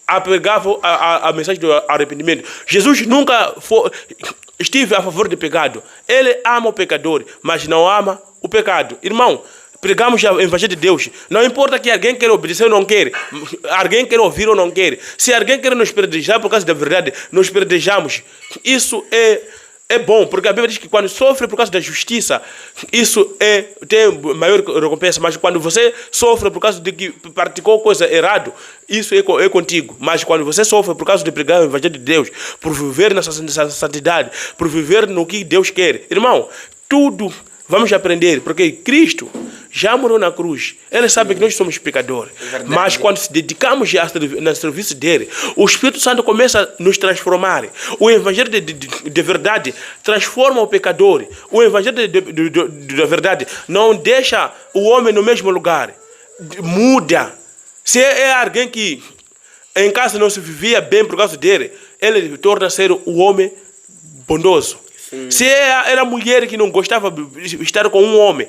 apegava a mensagem do arrependimento. Jesus nunca esteve a favor do pecado. Ele ama o pecador, mas não ama o pecado. Irmão, pregamos o evangelho de Deus. Não importa que alguém queira obedecer ou não quer, alguém quer ouvir ou não quer. Se alguém quer nos predejar por causa da verdade, nos predejamos. Isso é é bom, porque a Bíblia diz que quando sofre por causa da justiça, isso tem maior recompensa. Mas quando você sofre por causa de que praticou coisa errada, isso é contigo. Mas quando você sofre por causa de pregar o Evangelho de Deus, por viver nessa santidade, por viver no que Deus quer, irmão, tudo vamos aprender, porque Cristo já morreu na cruz. Ele sabe que nós somos pecadores. Mas quando se dedicamos no serviço dele, o Espírito Santo começa a nos transformar. O Evangelho de verdade transforma o pecador. O Evangelho da verdade não deixa o homem no mesmo lugar. Muda. Se é alguém que em casa não se vivia bem por causa dele, ele torna ser o homem bondoso. Se era mulher que não gostava de estar com um homem,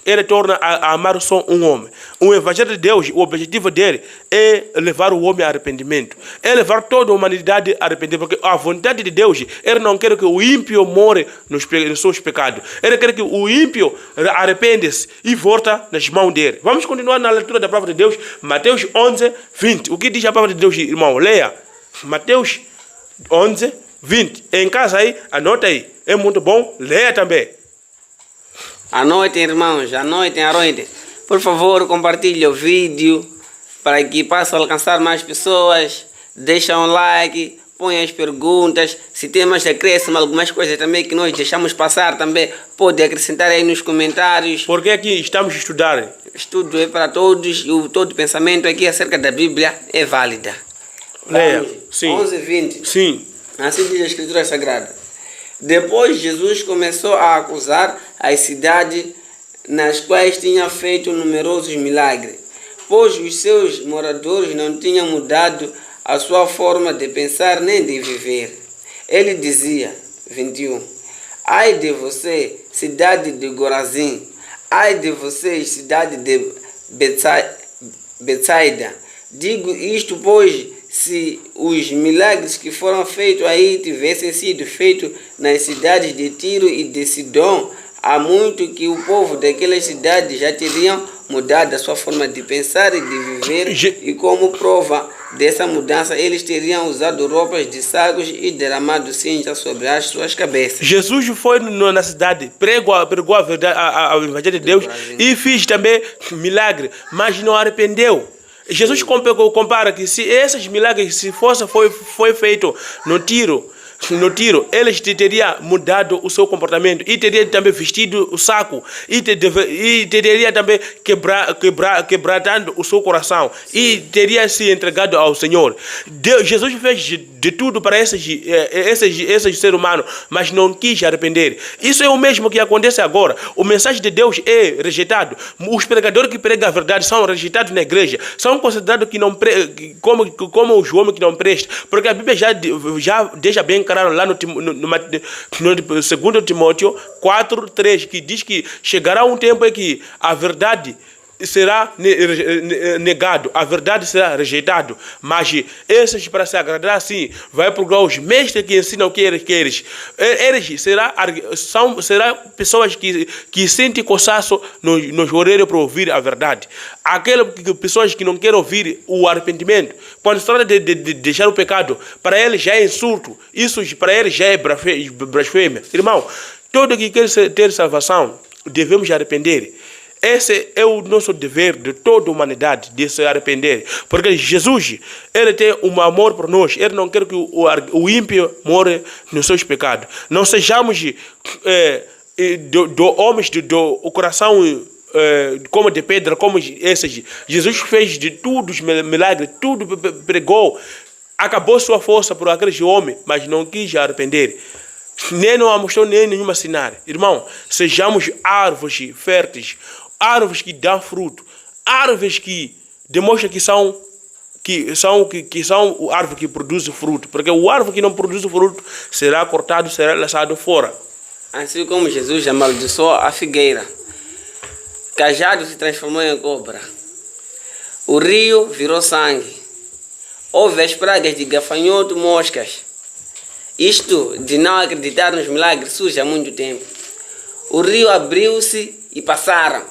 ele torna a amar só um homem. O Evangelho de Deus, o objetivo dele é levar o homem a arrependimento. É levar toda a humanidade a arrependimento. Porque a vontade de Deus, ele não quer que o ímpio more nos seus pecados. Ele quer que o ímpio arrependa-se e volta nas mãos dele. Vamos continuar na leitura da palavra de Deus. Mateus 11, 20. O que diz a palavra de Deus, irmão? Leia. Mateus 11, 20. Em casa aí, anota aí. É muito bom. Leia também. Anotem, irmãos. Anotem, anotem. Por favor, compartilhe o vídeo para que possa alcançar mais pessoas. Deixa um like, põe as perguntas. Se tem mais acréscimo, algumas coisas também que nós deixamos passar também, pode acrescentar aí nos comentários. Porque aqui estamos a estudar. Estudo é para todos. Todo pensamento aqui acerca da Bíblia é válida. Leia. Sim. 11, 20. Sim. Assim diz a Escritura Sagrada. Depois Jesus começou a acusar as cidades nas quais tinha feito numerosos milagres, pois os seus moradores não tinham mudado a sua forma de pensar nem de viver. Ele dizia, 21, ai de você, cidade de Gorazim, ai de vocês, cidade de Betsaida. Digo isto, pois, se os milagres que foram feitos aí tivessem sido feitos nas cidades de Tiro e de Sidom, há muito que o povo daquelas cidades já teriam mudado a sua forma de pensar e de viver, e como prova dessa mudança, eles teriam usado roupas de sacos e derramado cinza sobre as suas cabeças. Jesus foi na cidade, pregou a verdade, a Evangelho de Deus, e fez também milagre, mas não arrependeu. Jesus compara que se esses milagres foi feito no Tiro, eles teriam mudado o seu comportamento e teriam também vestido o saco e teria também quebrado o seu coração e teria se entregado ao Senhor. Jesus fez de tudo para esses seres humanos, mas não quis arrepender. Isso é o mesmo que acontece agora. O mensagem de Deus é rejeitado. Os pregadores que pregam a verdade são rejeitados na igreja, são considerados que não como os homens que não prestam, porque a Bíblia já deixa bem lá no 2 Timóteo 4:3, que diz que chegará um tempo em que a verdade será negado, a verdade será rejeitado, mas esses, para se agradar assim, vai procurar os mestres que ensinam o que eles querem. Eles serão pessoas que sentem cansaço nos horários para ouvir a verdade. Aquelas pessoas que não querem ouvir o arrependimento, quando se trata de deixar o pecado, para eles já é insulto, isso para eles já é blasfêmia. Irmão, todo que quer ter salvação, devemos arrepender. Esse é o nosso dever de toda a humanidade, de se arrepender. Porque Jesus, ele tem um amor por nós. Ele não quer que o ímpio more nos seus pecados. Não sejamos homens do coração como de pedra, como esses. Jesus fez de tudo os milagres, tudo pregou. Acabou sua força por aqueles homens, mas não quis arrepender. Nem não mostrou nem nenhuma sinal. Irmão, sejamos árvores férteis, árvores que dão fruto, árvores que demonstram que são o árvore que produz fruto, porque o árvore que não produz fruto será cortado, será lançado fora. Assim como Jesus amaldiçoou a figueira, cajado se transformou em cobra, o rio virou sangue, houve as pragas de gafanhoto, moscas. Isto de não acreditar nos milagres surge há muito tempo. O rio abriu-se e passaram,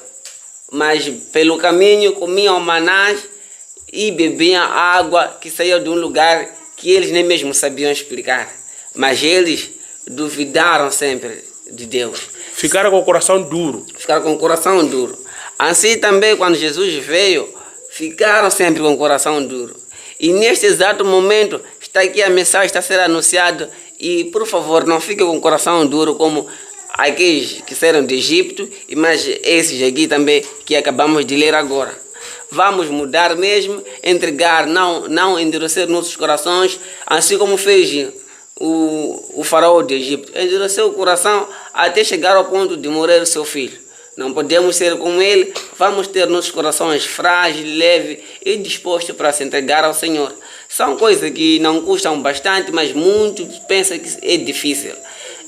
mas pelo caminho comiam manás e bebiam água que saiu de um lugar que eles nem mesmo sabiam explicar. Mas eles duvidaram sempre de Deus. Ficaram com o coração duro. Ficaram com o coração duro. Assim também, quando Jesus veio, ficaram sempre com o coração duro. E neste exato momento, está aqui a mensagem, está a ser anunciada. E, por favor, não fiquem com o coração duro como aqueles que saíram do Egito, mas esses aqui também que acabamos de ler agora. Vamos mudar mesmo, entregar, não endurecer nossos corações, assim como fez o faraó do Egito. Endureceu o coração até chegar ao ponto de morrer o seu filho. Não podemos ser como ele, vamos ter nossos corações frágeis, leves e dispostos para se entregar ao Senhor. São coisas que não custam bastante, mas muitos pensam que é difícil.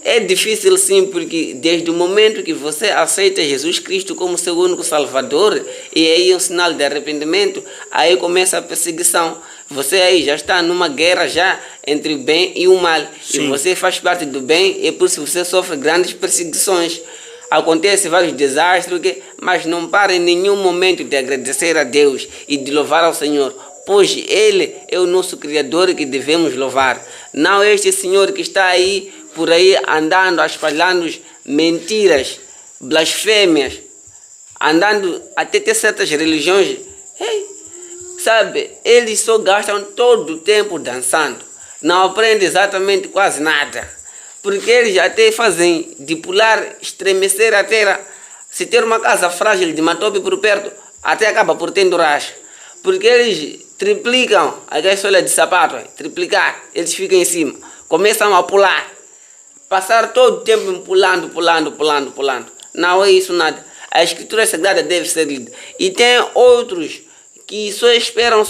É difícil sim, porque desde o momento que você aceita Jesus Cristo como seu único Salvador, e aí é um sinal de arrependimento, aí começa a perseguição. Você aí já está numa guerra já entre o bem e o mal. Sim. E você faz parte do bem e por isso você sofre grandes perseguições. Acontece vários desastres, mas não para em nenhum momento de agradecer a Deus e de louvar ao Senhor, pois Ele é o nosso Criador que devemos louvar. Não este Senhor que está aí, por aí, andando, espalhando mentiras, blasfêmias, andando até ter certas religiões. Sabe, eles só gastam todo o tempo dançando. Não aprendem exatamente quase nada. Porque eles até fazem de pular, estremecer a terra. Se ter uma casa frágil de matope por perto, até acaba por ter racha. Porque eles triplicam aquela sola de sapato, triplicar. Eles ficam em cima, começam a pular. Passar todo o tempo pulando. Não é isso nada. A Escritura Sagrada deve ser lida. E tem outros que só esperam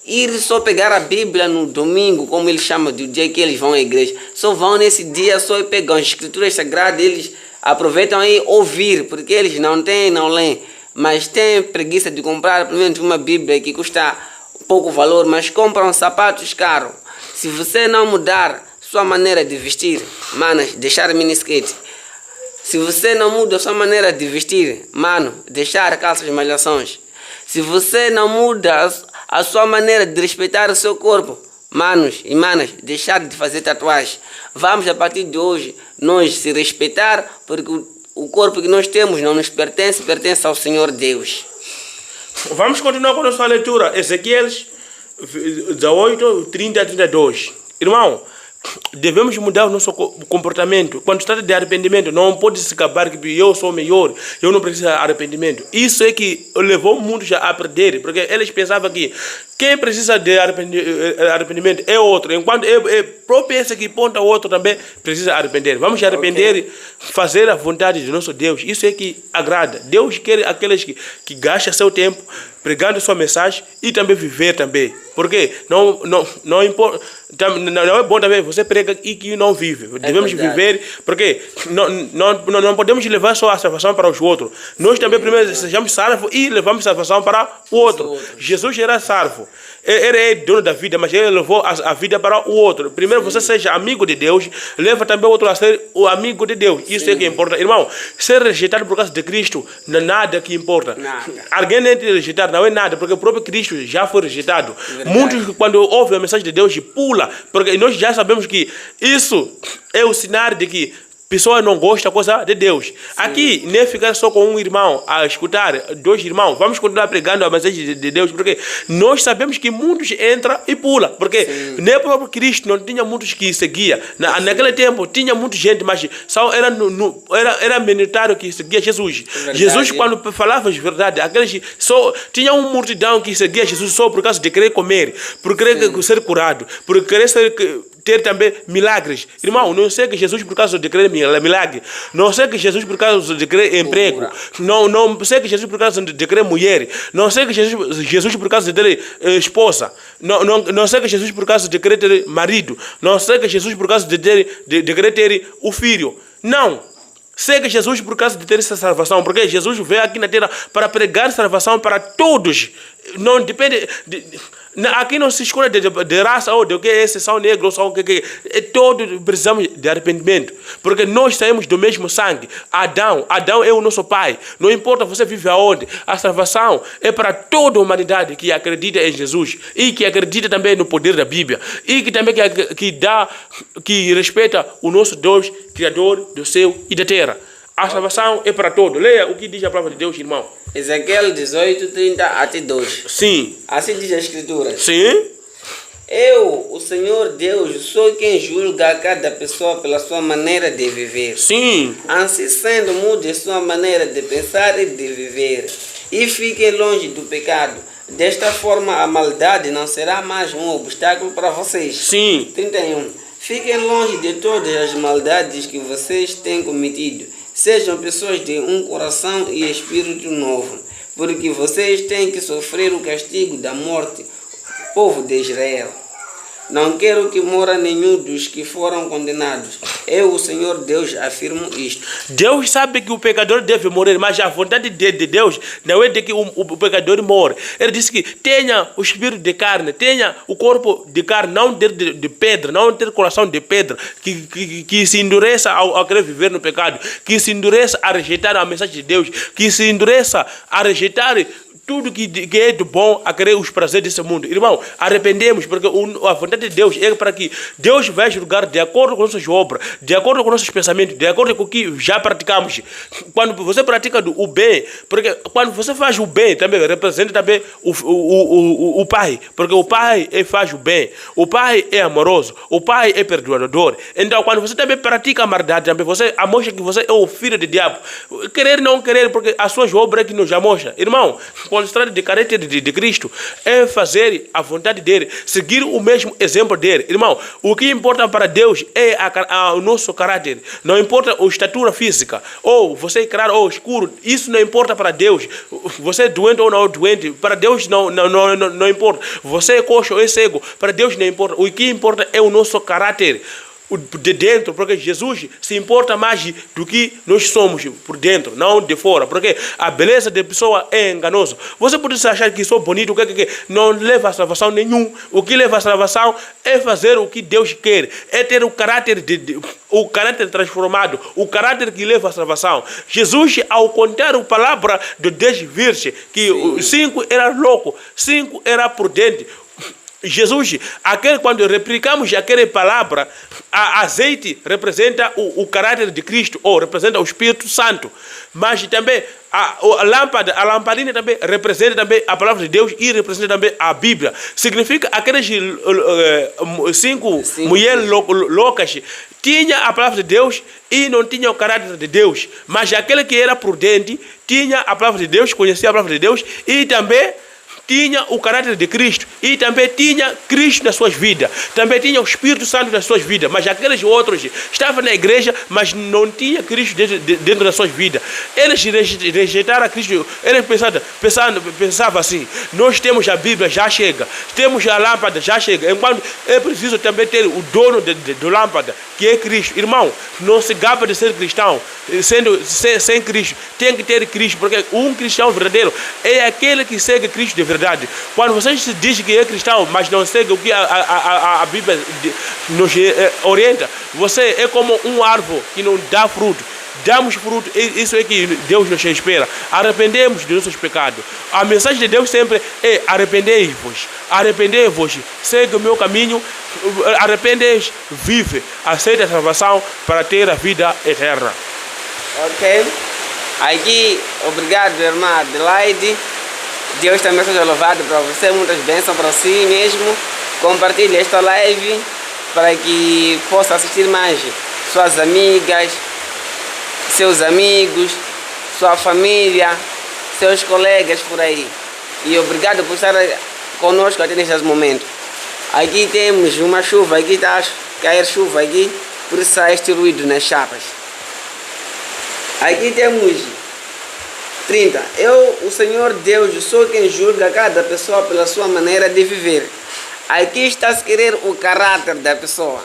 ir pegar a Bíblia no domingo, como eles chamam do dia que eles vão à igreja. Só vão nesse dia, só pegam as Escrituras Sagradas, eles aproveitam aí ouvir, porque eles não leem, mas têm preguiça de comprar pelo menos uma Bíblia que custa pouco valor, mas compram sapatos caros. Se você não mudar sua maneira de vestir, manas, deixar miniskate. Se você não muda sua maneira de vestir, mano, deixar calças malhações. Se você não muda a sua maneira de respeitar o seu corpo, manos e manas, deixar de fazer tatuagem. Vamos, a partir de hoje, nós se respeitar, porque o corpo que nós temos não nos pertence, pertence ao Senhor Deus. Vamos continuar com a nossa leitura. Ezequiel 18, 30 a 32. Irmão, devemos mudar o nosso comportamento. Quando se trata de arrependimento, não pode se acabar que eu sou melhor, eu não preciso de arrependimento. Isso é que levou o mundo já a perder, porque eles pensavam que quem precisa de arrependimento é outro, enquanto é próprio esse que ponta o outro também precisa arrepender. Vamos arrepender e fazer a vontade do nosso Deus. Isso é que agrada. Deus quer aqueles que gastam seu tempo pregando sua mensagem e também viver também. Porque não importa, não é bom também você prega e que não vive. Devemos viver, porque não podemos levar só a salvação para os outros. Nós também primeiro sejamos salvos e levamos a salvação para o outro. Jesus era salvo. Ele é dono da vida, mas ele levou a vida para o outro. Primeiro você seja amigo de Deus, leva também o outro a ser o amigo de Deus. Isso é que importa. Irmão, ser rejeitado por causa de Cristo não é nada que importa. Alguém não é rejeitado, não é nada, porque o próprio Cristo já foi rejeitado. Muitos, quando ouvem a mensagem de Deus, pula, porque nós já sabemos que isso é o sinal de que pessoa não gosta da coisa de Deus. Sim. Aqui, nem ficar só com um irmão a escutar, dois irmãos. Vamos continuar pregando a mensagem de Deus, porque nós sabemos que muitos entram e pulam. Porque nem o próprio Cristo não tinha muitos que seguia. Naquele tempo, tinha muita gente, mas só era minoritário que seguia Jesus. Jesus, quando falava de verdade, aqueles só tinha uma multidão que seguia Jesus só por causa de querer comer, por querer ser curado, por querer ter também milagres. Irmão, não sei que Jesus por causa de querer milagre, não sei que Jesus por causa de querer emprego, não sei que Jesus por causa de querer mulher, não sei que Jesus por causa de ter esposa, não sei que Jesus por causa de querer ter marido, não sei que Jesus por causa de querer ter o filho. Não. Segue Jesus por causa de ter essa salvação, porque Jesus veio aqui na terra para pregar salvação para todos. Não depende Aqui não se escolhe de raça ou de que esses são negros ou que todos precisamos de arrependimento, porque nós saímos do mesmo sangue. Adão é o nosso pai. Não importa você vive aonde, a salvação é para toda a humanidade que acredita em Jesus e que acredita também no poder da Bíblia e que também que respeita o nosso Deus, Criador do céu e da terra. A salvação é para todos. Leia o que diz a palavra de Deus, irmão. Ezequiel 18, 30 até 2. Sim. Assim diz a Escritura. Sim. Eu, o Senhor Deus, sou quem julga cada pessoa pela sua maneira de viver. Sim. Assim sendo, mude sua maneira de pensar e de viver. E fiquem longe do pecado. Desta forma, a maldade não será mais um obstáculo para vocês. Sim. 31. Fiquem longe de todas as maldades que vocês têm cometido. Sejam pessoas de um coração e espírito novo, porque vocês têm que sofrer o castigo da morte, povo de Israel. Não quero que mora nenhum dos que foram condenados. Eu, o Senhor Deus, afirmo isto. Deus sabe que o pecador deve morrer, mas a vontade de Deus não é de que o pecador morra. Ele disse que tenha o espírito de carne, tenha o corpo de carne, não de pedra, não ter coração de pedra, que se endureça ao querer viver no pecado, que se endureça a rejeitar a mensagem de Deus, que se endureça a rejeitar tudo que é do bom, a querer os prazeres desse mundo. Irmão, arrependemos, porque a vontade de Deus é para que Deus vai julgar de acordo com nossas obras, de acordo com nossos pensamentos, de acordo com o que já praticamos. Quando você pratica o bem, porque quando você faz o bem, também representa também o Pai, porque o Pai faz o bem, o Pai é amoroso, o Pai é perdoador. Então, quando você também pratica a maldade, também você mostra que você é o filho do diabo. Querer não querer, porque as suas obras é que nos já mostra. Irmão, mostrar de caráter de Cristo é fazer a vontade dele, seguir o mesmo exemplo dele. Irmão, o que importa para Deus é o nosso caráter. Não importa a estatura física, ou você é claro ou escuro, isso não importa para Deus. Você é doente ou não é doente, para Deus não importa. Você é coxo ou é cego, para Deus não importa. O que importa é o nosso caráter de dentro, porque Jesus se importa mais do que nós somos por dentro, não de fora, porque a beleza da pessoa é enganosa. Você pode achar que sou bonito, que não leva a salvação nenhum. O que leva a salvação é fazer o que Deus quer, é ter o caráter o caráter transformado, o caráter que leva a salvação. Jesus, ao contar a palavra de 10 virgens, que 5 era louco, 5 era prudente. Jesus, quando replicamos aquela palavra, azeite representa o caráter de Cristo, ou representa o Espírito Santo, mas também a lamparina também representa também a palavra de Deus e representa também a Bíblia. Significa aquelas 5 mulheres loucas tinha a palavra de Deus e não tinha o caráter de Deus, mas aquele que era prudente tinha a palavra de Deus, conhecia a palavra de Deus e também tinha o caráter de Cristo e também tinha Cristo nas suas vidas, também tinha o Espírito Santo nas suas vidas, mas aqueles outros estavam na igreja, mas não tinha Cristo dentro das suas vidas. Eles rejeitaram a Cristo. Eles pensavam assim: nós temos a Bíblia, já chega, temos a lâmpada, já chega, enquanto é preciso também ter o dono da lâmpada, que é Cristo. Irmão, não se gaba de ser cristão sem Cristo. Tem que ter Cristo, porque um cristão verdadeiro é aquele que segue Cristo de verdade. Quando você diz que é cristão, mas não segue o que a Bíblia nos orienta, você é como um árvore que não dá fruto. Damos fruto, isso é que Deus nos espera. Arrependemos de nossos pecados. A mensagem de Deus sempre é: arrependei-vos, arrependei-vos, segue o meu caminho, arrependei-vos, vive, aceita a salvação para ter a vida eterna. Ok? Aqui, obrigado, irmã Adelaide. Deus também seja louvado para você, muitas bênçãos para si mesmo. Compartilhe esta live para que possa assistir mais suas amigas, seus amigos, sua família, seus colegas por aí. E obrigado por estar conosco até neste momento. Aqui temos uma chuva, aqui está a cair chuva aqui, por isso há este ruído nas chapas. Aqui temos 30. Eu, o Senhor Deus, sou quem julga cada pessoa pela sua maneira de viver. Aqui está-se querer o caráter da pessoa.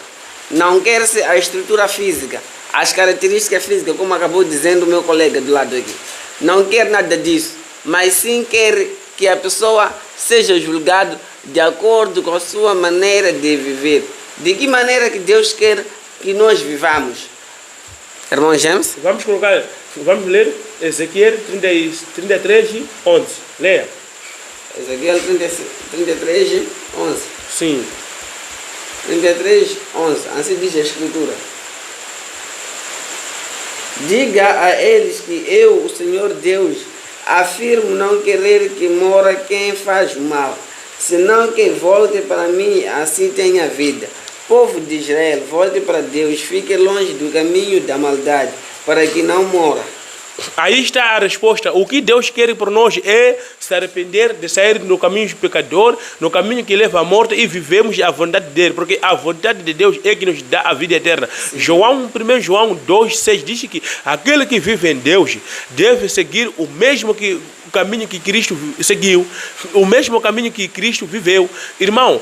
Não quer-se a estrutura física, as características físicas, como acabou dizendo o meu colega do lado aqui. Não quer nada disso, mas sim quer que a pessoa seja julgada de acordo com a sua maneira de viver. De que maneira que Deus quer que nós vivamos? Irmão James? Vamos ler Ezequiel 33, 11. Leia. Ezequiel 33, 11. Sim. 33, 11. Assim diz a Escritura. Diga a eles que eu, o Senhor Deus, afirmo não querer que mora quem faz o mal, senão que volte para mim, assim tenha vida. Povo de Israel, volte para Deus, fique longe do caminho da maldade, para que não mora. Aí está a resposta. O que Deus quer por nós é se arrepender de sair no caminho pecador, no caminho que leva à morte e vivemos a vontade dele, porque a vontade de Deus é que nos dá a vida eterna. 1 João 2,6 diz que aquele que vive em Deus deve seguir o mesmo caminho que Cristo seguiu, o mesmo caminho que Cristo viveu. Irmão,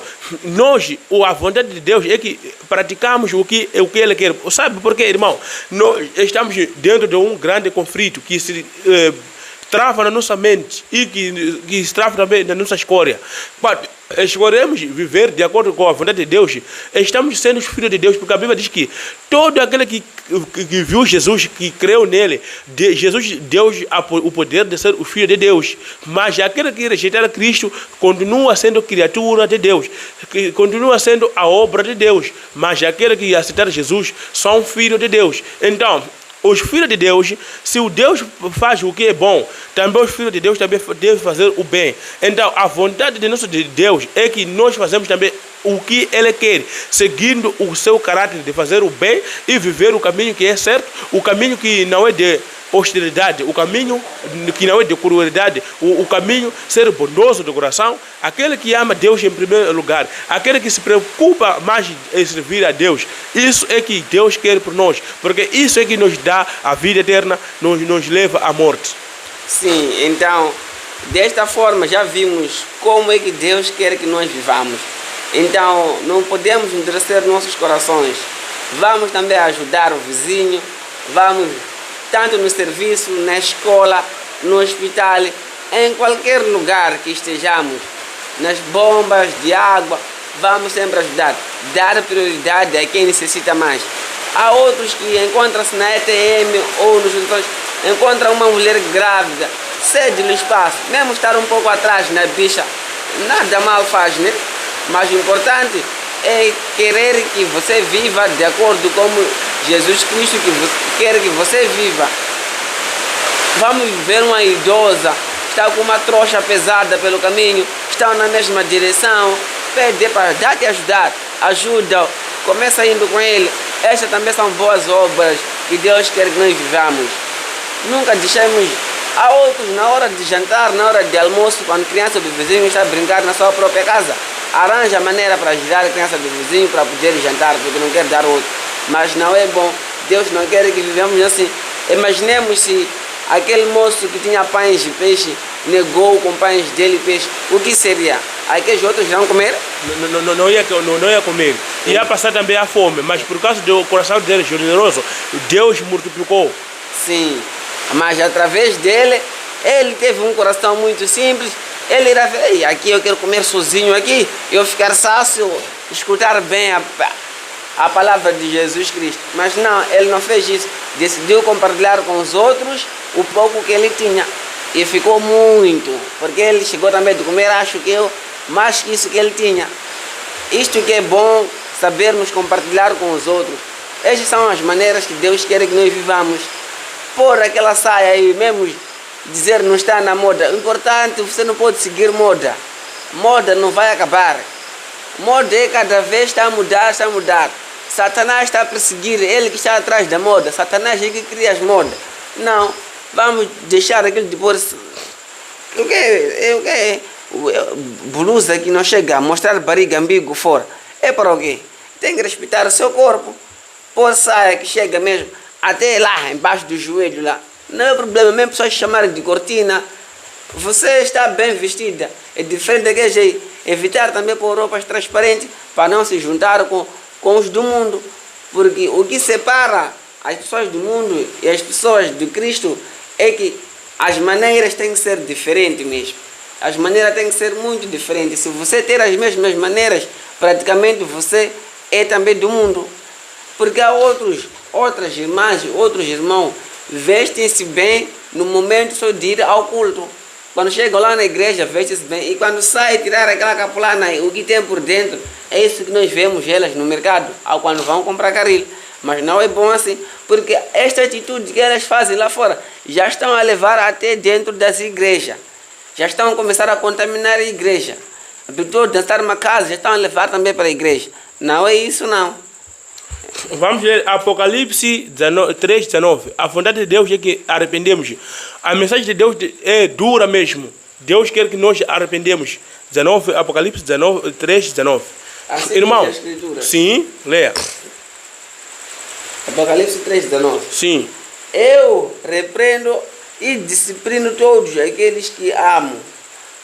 a vontade de Deus é que praticamos o que Ele quer. Sabe por quê, irmão? Nós estamos dentro de um grande conflito que se trava na nossa mente e que se trava também na nossa escolha. Escolhemos viver de acordo com a vontade de Deus, estamos sendo os filhos de Deus, porque a Bíblia diz que todo aquele que viu Jesus, que creu nele, Jesus deu o poder de ser o filho de Deus. Mas aquele que rejeitar Cristo continua sendo criatura de Deus, que continua sendo a obra de Deus. Mas aquele que aceitar Jesus são filhos de Deus. Então, os filhos de Deus, se o Deus faz o que é bom, também os filhos de Deus também devem fazer o bem. Então, a vontade de nosso Deus é que nós fazemos também o que Ele quer, seguindo o seu caráter de fazer o bem e viver o caminho que é certo, o caminho que não é de hostilidade, o caminho que não é de crueldade, o caminho ser bondoso do coração, aquele que ama Deus em primeiro lugar, aquele que se preocupa mais em servir a Deus. Isso é que Deus quer por nós, porque isso é que nos dá a vida eterna, nos leva à morte. Sim, então, desta forma já vimos como é que Deus quer que nós vivamos. Então, não podemos endurecer nossos corações. Vamos também ajudar o vizinho, vamos tanto no serviço, na escola, no hospital, em qualquer lugar que estejamos, nas bombas de água, vamos sempre ajudar, dar prioridade a quem necessita mais. Há outros que encontram-se na ETM ou nos hospitais, encontram uma mulher grávida, cede no espaço, mesmo estar um pouco atrás na bicha, nada mal faz, né? Mas o importante é querer que você viva de acordo com Jesus Cristo quer que você viva. Vamos ver uma idosa, está com uma trouxa pesada pelo caminho, está na mesma direção, pede para dar-te ajudar, ajuda, começa indo com ele. Estas também são boas obras que Deus quer que nós vivamos. Nunca deixemos a outros na hora de jantar, na hora de almoço, quando a criança do vizinho está a brincar na sua própria casa. Arranja maneira para ajudar a criança do vizinho para poder jantar, porque não quer dar outro. Mas não é bom. Deus não quer que vivamos assim. Imaginemos se aquele moço que tinha pães de peixe negou com pães dele e peixe. O que seria? Aqueles outros irão comer? Não ia comer. Ia passar também a fome. Mas por causa do coração dele generoso, Deus multiplicou. Sim. Mas através dele, ele teve um coração muito simples. Ele irá ver, aqui eu quero comer sozinho aqui, eu ficar sácio, escutar bem a palavra de Jesus Cristo. Mas não, ele não fez isso. Decidiu compartilhar com os outros o pouco que ele tinha. E ficou muito, porque ele chegou também de comer, acho que mais que isso que ele tinha. Isto que é bom, sabermos compartilhar com os outros. Estas são as maneiras que Deus quer que nós vivamos. Pôr aquela saia aí mesmo, dizer não está na moda. O importante, você não pode seguir moda. Moda não vai acabar. Moda é cada vez está a mudar, está a mudar. Satanás está a perseguir, ele que está atrás da moda. Satanás é que cria as modas. Não, vamos deixar aquilo de pôr... O que? Blusa que não chega a mostrar barriga, umbigo fora. É para o quê? Tem que respeitar o seu corpo. Pôr saia que chega mesmo até lá, embaixo do joelho lá. Não é problema, mesmo pessoas chamarem de cortina. Você está bem vestida. É diferente daquele jeito. Evitar também pôr roupas transparentes para não se juntar com os do mundo. Porque o que separa as pessoas do mundo e as pessoas de Cristo é que as maneiras têm que ser diferentes mesmo. As maneiras têm que ser muito diferentes. Se você ter as mesmas maneiras, praticamente você é também do mundo. Porque há outras irmãs, outros irmãos, vestem-se bem no momento só de ir ao culto. Quando chegam lá na igreja, vestem-se bem. E quando sai, tirar aquela capulana, o que tem por dentro, é isso que nós vemos elas no mercado, ao quando vão comprar caril. Mas não é bom assim, porque esta atitude que elas fazem lá fora, já estão a levar até dentro das igrejas. Já estão a começar a contaminar a igreja. A pessoa dançar uma casa, já estão a levar também para a igreja. Não é isso não. Vamos ler Apocalipse 3:19. A vontade de Deus é que arrependemos. A mensagem de Deus é dura mesmo. Deus quer que nós arrependemos. Apocalipse 3:19. Assim Irmão, diz a Escritura. sim, leia. Apocalipse 3:19. Sim. Eu repreendo e disciplino todos aqueles que amo.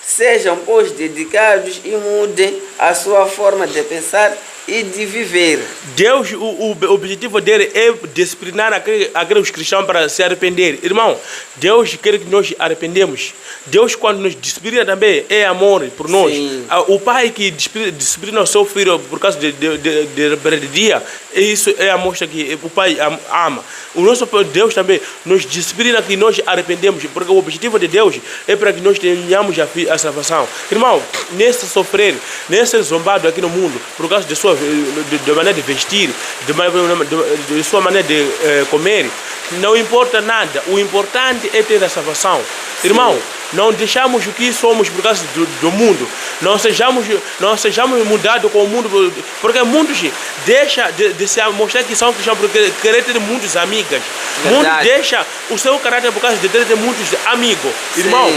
Sejam, pois, dedicados e mudem a sua forma de pensar e de viver. Deus, o objetivo dele é disciplinar aqueles cristãos para se arrepender. Irmão, Deus quer que nós arrependemos. Deus, quando nos disciplina também, é amor por nós. Sim. O pai que disciplina o seu filho por causa de rebeldia, isso é a mostra que o pai ama. O nosso Deus também nos disciplina que nós arrependemos, porque o objetivo de Deus é para que nós tenhamos a salvação. Irmão, nesse sofrer, nesse zombado aqui no mundo, por causa de sua de maneira de vestir, de sua maneira de comer, não importa nada. O importante é ter a salvação. Irmão, não deixamos o que somos por causa do mundo. Não sejamos mudados com o mundo, porque muitos deixam de se mostrar que são cristãos porque querem ter muitos amigas. Muitos deixam o seu caráter por causa de ter muitos amigos. Irmão,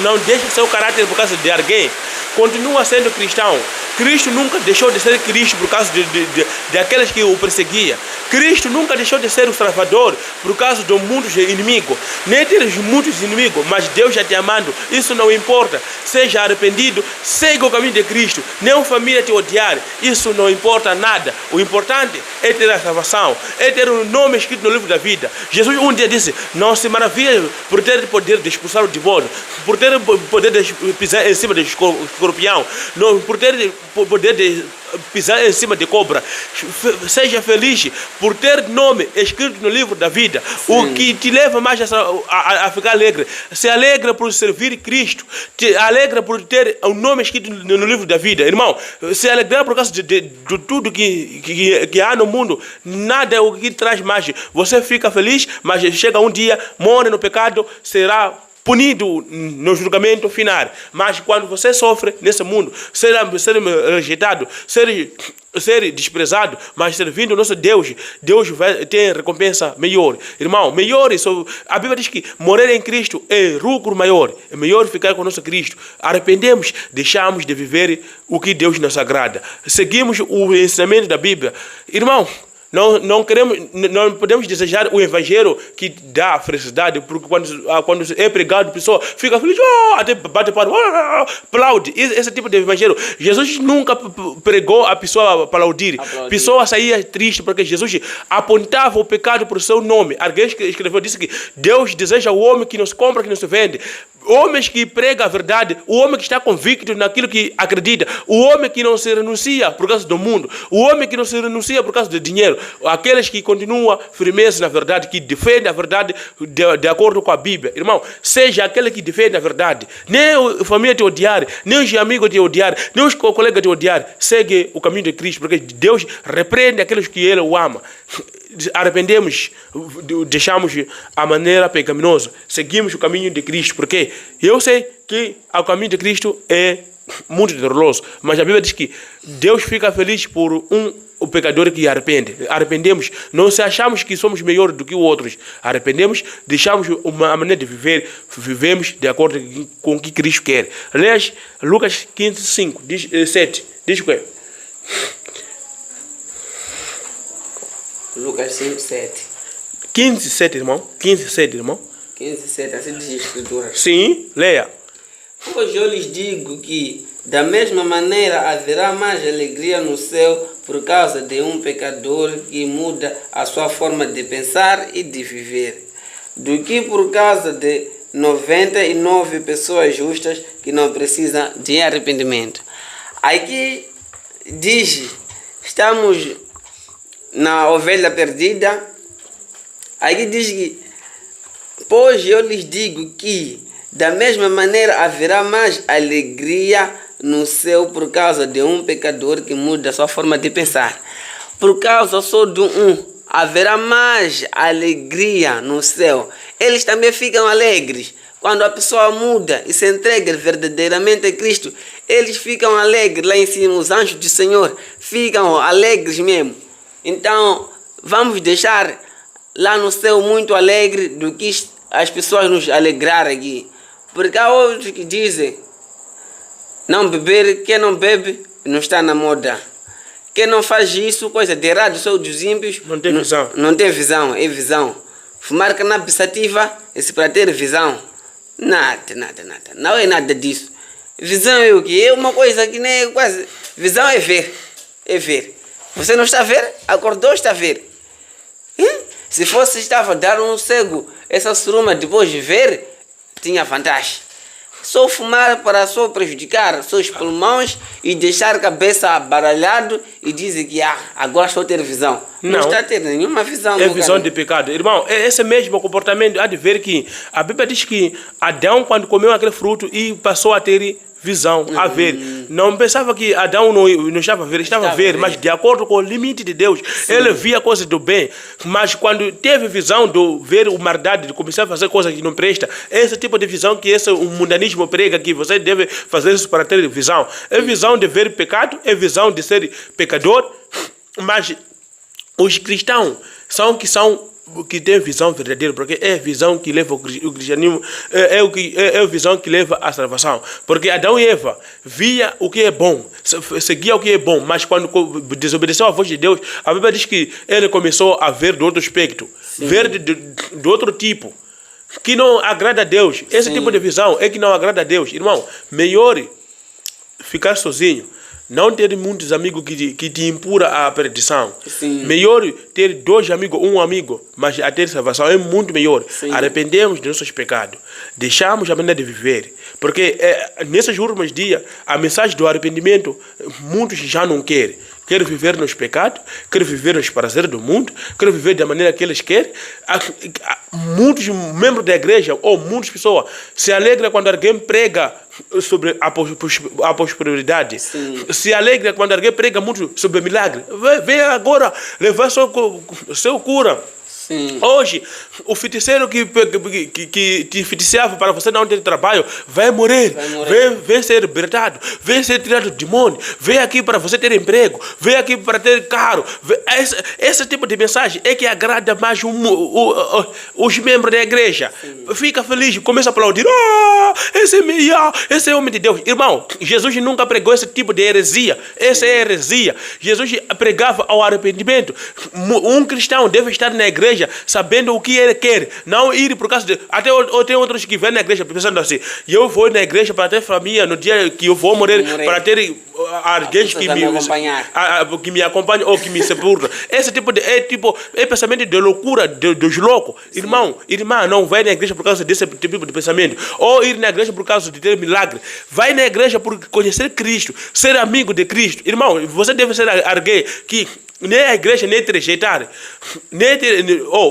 não deixa o seu caráter por causa de alguém. Continua sendo cristão. Cristo nunca deixou de ser Cristo por causa de aqueles que o perseguiam. Cristo nunca deixou de ser o Salvador por causa de muitos inimigos. Nem ter muitos inimigos, mas Deus já te amando. Isso não importa. Seja arrependido, segue o caminho de Cristo. Nem a família te odiar. Isso não importa nada. O importante é ter a salvação. É ter o nome escrito no livro da vida. Jesus um dia disse, não se maravilhe por ter poder de expulsar o demônio, por ter poder de pisar em cima do escorpião, por ter poder de pisar em cima de cobra. Seja feliz por ter nome escrito no livro da vida. Sim. O que te leva mais a ficar alegre. Se alegra por servir Cristo. Te alegra por ter o nome escrito no livro da vida. Irmão, se alegrar por causa de tudo que há no mundo, nada é o que traz mais. Você fica feliz, mas chega um dia, morre no pecado, será punido no julgamento final. Mas quando você sofre nesse mundo, ser rejeitado, ser desprezado, mas servindo o nosso Deus, Deus vai ter recompensa melhor. Irmão, melhor isso. A Bíblia diz que morrer em Cristo é lucro maior. É melhor ficar com o nosso Cristo. Arrependemos, deixamos de viver o que Deus nos agrada. Seguimos o ensinamento da Bíblia. Irmão, não podemos desejar o evangelho que dá felicidade, porque quando é pregado, a pessoa fica feliz, até bate palma, aplaude. Esse tipo de evangelho. Jesus nunca pregou a pessoa aplaudir. A pessoa saía triste porque Jesus apontava o pecado por seu nome. Alguém escreveu, disse que Deus deseja o homem que nos compra, que nos vende. Homens que pregam a verdade, o homem que está convicto naquilo que acredita, o homem que não se renuncia por causa do mundo, o homem que não se renuncia por causa do dinheiro, aqueles que continuam firmes na verdade, que defendem a verdade de acordo com a Bíblia. Irmão, seja aquele que defende a verdade. Nem a família te odiar, nem os amigos te odiar, nem os colegas te odiar. Segue o caminho de Cristo, porque Deus repreende aqueles que Ele o ama. Arrependemos, deixamos a maneira pecaminosa, seguimos o caminho de Cristo, porque eu sei que o caminho de Cristo é muito doloroso, mas a Bíblia diz que Deus fica feliz por o pecador que arrepende. Arrependemos, não se achamos que somos melhores do que os outros. Arrependemos, deixamos uma maneira de viver, vivemos de acordo com o que Cristo quer. Aliás, Lucas 15:5, 7, diz o quê? Lucas 5:7. 15:7, irmão. 15:7, irmão. 15:7, assim diz a Escritura. Sim, leia. Pois eu lhes digo que, da mesma maneira, haverá mais alegria no céu por causa de um pecador que muda a sua forma de pensar e de viver, do que por causa de 99 pessoas justas que não precisam de arrependimento. Aqui diz, estamos na ovelha perdida. Aqui diz que, pois eu lhes digo que da mesma maneira haverá mais alegria no céu por causa de um pecador que muda a sua forma de pensar. Por causa só de haverá mais alegria no céu. Eles também ficam alegres. Quando a pessoa muda e se entrega verdadeiramente a Cristo, eles ficam alegres lá em cima. Os anjos do Senhor ficam alegres mesmo. Então, vamos deixar lá no céu muito alegre do que as pessoas nos alegrar aqui. Porque há outros que dizem, não beber, quem não bebe não está na moda. Quem não faz isso, coisa de errado, são dos ímpios. Não tem visão. Não tem visão, é visão. Fumar cannabis sativa, esse para ter visão. Nada. Não é nada disso. Visão é o quê? É uma coisa que nem quase... Visão é ver. É ver. Você não está a ver? Acordou, está a ver. Se fosse estava a dar um cego, essa suruma depois de ver, tinha vantagem. Só fumar para só prejudicar seus pulmões e deixar a cabeça baralhado e dizer que agora estou a ter visão. Não está a ter nenhuma visão. É visão de pecado. Irmão, esse mesmo comportamento há de ver que a Bíblia diz que Adão, quando comeu aquele fruto, e passou a ter visão, a ver. Não pensava que Adão não estava a ver, estava a ver, mas de acordo com o limite de Deus, sim, ele via coisas do bem. Mas quando teve visão de ver o maldade, de começar a fazer coisas que não presta, esse tipo de visão que esse o mundanismo prega, que você deve fazer isso para ter visão. É visão de ver pecado, é visão de ser pecador, mas os cristãos são que tem visão verdadeira, porque é a visão que leva o cristianismo, é a visão que leva à salvação. Porque Adão e Eva via o que é bom, seguia o que é bom, mas quando desobedeceu a voz de Deus, a Bíblia diz que ele começou a ver do outro aspecto, sim, ver de outro tipo, que não agrada a Deus. Esse sim, tipo de visão é que não agrada a Deus. Irmão, melhor ficar sozinho, não ter muitos amigos que te impura à perdição. Sim. Melhor ter 2 amigos, 1 amigo, mas a ter salvação é muito melhor. Sim. Arrependemos de nossos pecados. Deixamos a maneira de viver. Porque nesses últimos dias, a mensagem do arrependimento, muitos já não querem. Querem viver nos pecados, querem viver nos prazeres do mundo, querem viver da maneira que eles querem. Muitos membros da igreja, ou muitas pessoas, se alegram quando alguém prega sobre a prosperidade. Sim. Se alegra quando alguém prega muito sobre milagre. Vem agora levar seu cura. Sim. Hoje, o feiticeiro que te feitiçava para você não ter trabalho vai morrer. Vem ser libertado, vem ser tirado do demônio, vem aqui para você ter emprego, vem aqui para ter carro. Esse tipo de mensagem é que agrada mais os membros da igreja. Sim. Fica feliz, começa a aplaudir. Esse é melhor, esse é homem de Deus. Irmão, Jesus nunca pregou esse tipo de heresia. Essa é heresia. Jesus pregava ao arrependimento. Um cristão deve estar na igreja sabendo o que ele quer, não ir por causa de... Até tem outros que vêm na igreja pensando assim, eu vou na igreja para ter família no dia que eu vou morrer. Para ter alguém que me acompanha ou que me sepulta. Esse tipo é pensamento de loucura dos loucos. Irmão, irmã, não vai na igreja por causa desse tipo de pensamento, ou ir na igreja por causa de ter milagre. Vai na igreja por conhecer Cristo, ser amigo de Cristo. Irmão, você deve ser alguém que nem a igreja nem te rejeitar,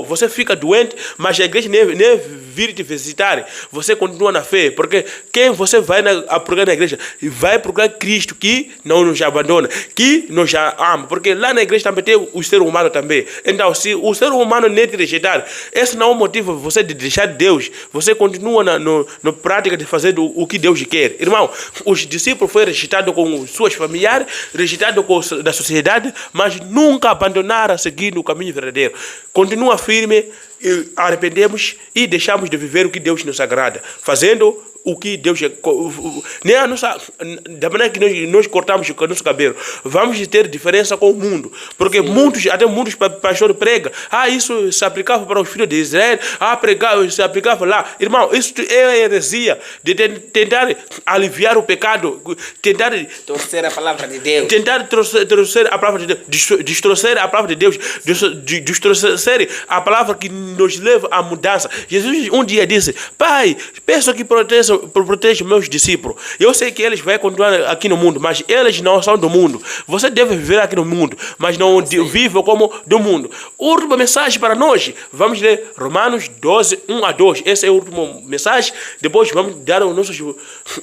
você fica doente, mas a igreja nem vir te visitar, você continua na fé, porque quem você vai procurar na igreja, vai procurar Cristo, que não nos abandona, que nos ama, porque lá na igreja também tem o ser humano também. Então, se o ser humano nem te rejeitar, esse não é o motivo você de deixar Deus, você continua na prática de fazer o que Deus quer. Irmão, os discípulos foram rejeitados com suas familiares, rejeitados da sociedade, mas nunca abandonaram seguindo o caminho verdadeiro. Continua firme, arrependemos e deixamos de viver o que Deus nos agrada, fazendo o que Deus é. Nem a nossa, da maneira que nós cortamos o nosso cabelo, vamos ter diferença com o mundo. Porque até muitos pastores pregam, isso se aplicava para os filhos de Israel, se aplicava lá. Irmão, isso é heresia de tentar aliviar o pecado, tentar torcer a palavra de Deus. Tentar torcer a palavra de Deus, distorcer a palavra de Deus, distorcer a palavra que nos leva à mudança. Jesus um dia disse: Pai, peço que proteja meus discípulos. Eu sei que eles vão continuar aqui no mundo, mas eles não são do mundo. Você deve viver aqui no mundo, mas não vive como do mundo. Última mensagem para nós. Vamos ler Romanos 12, 1 a 2. Essa é a última mensagem. Depois vamos dar as nossas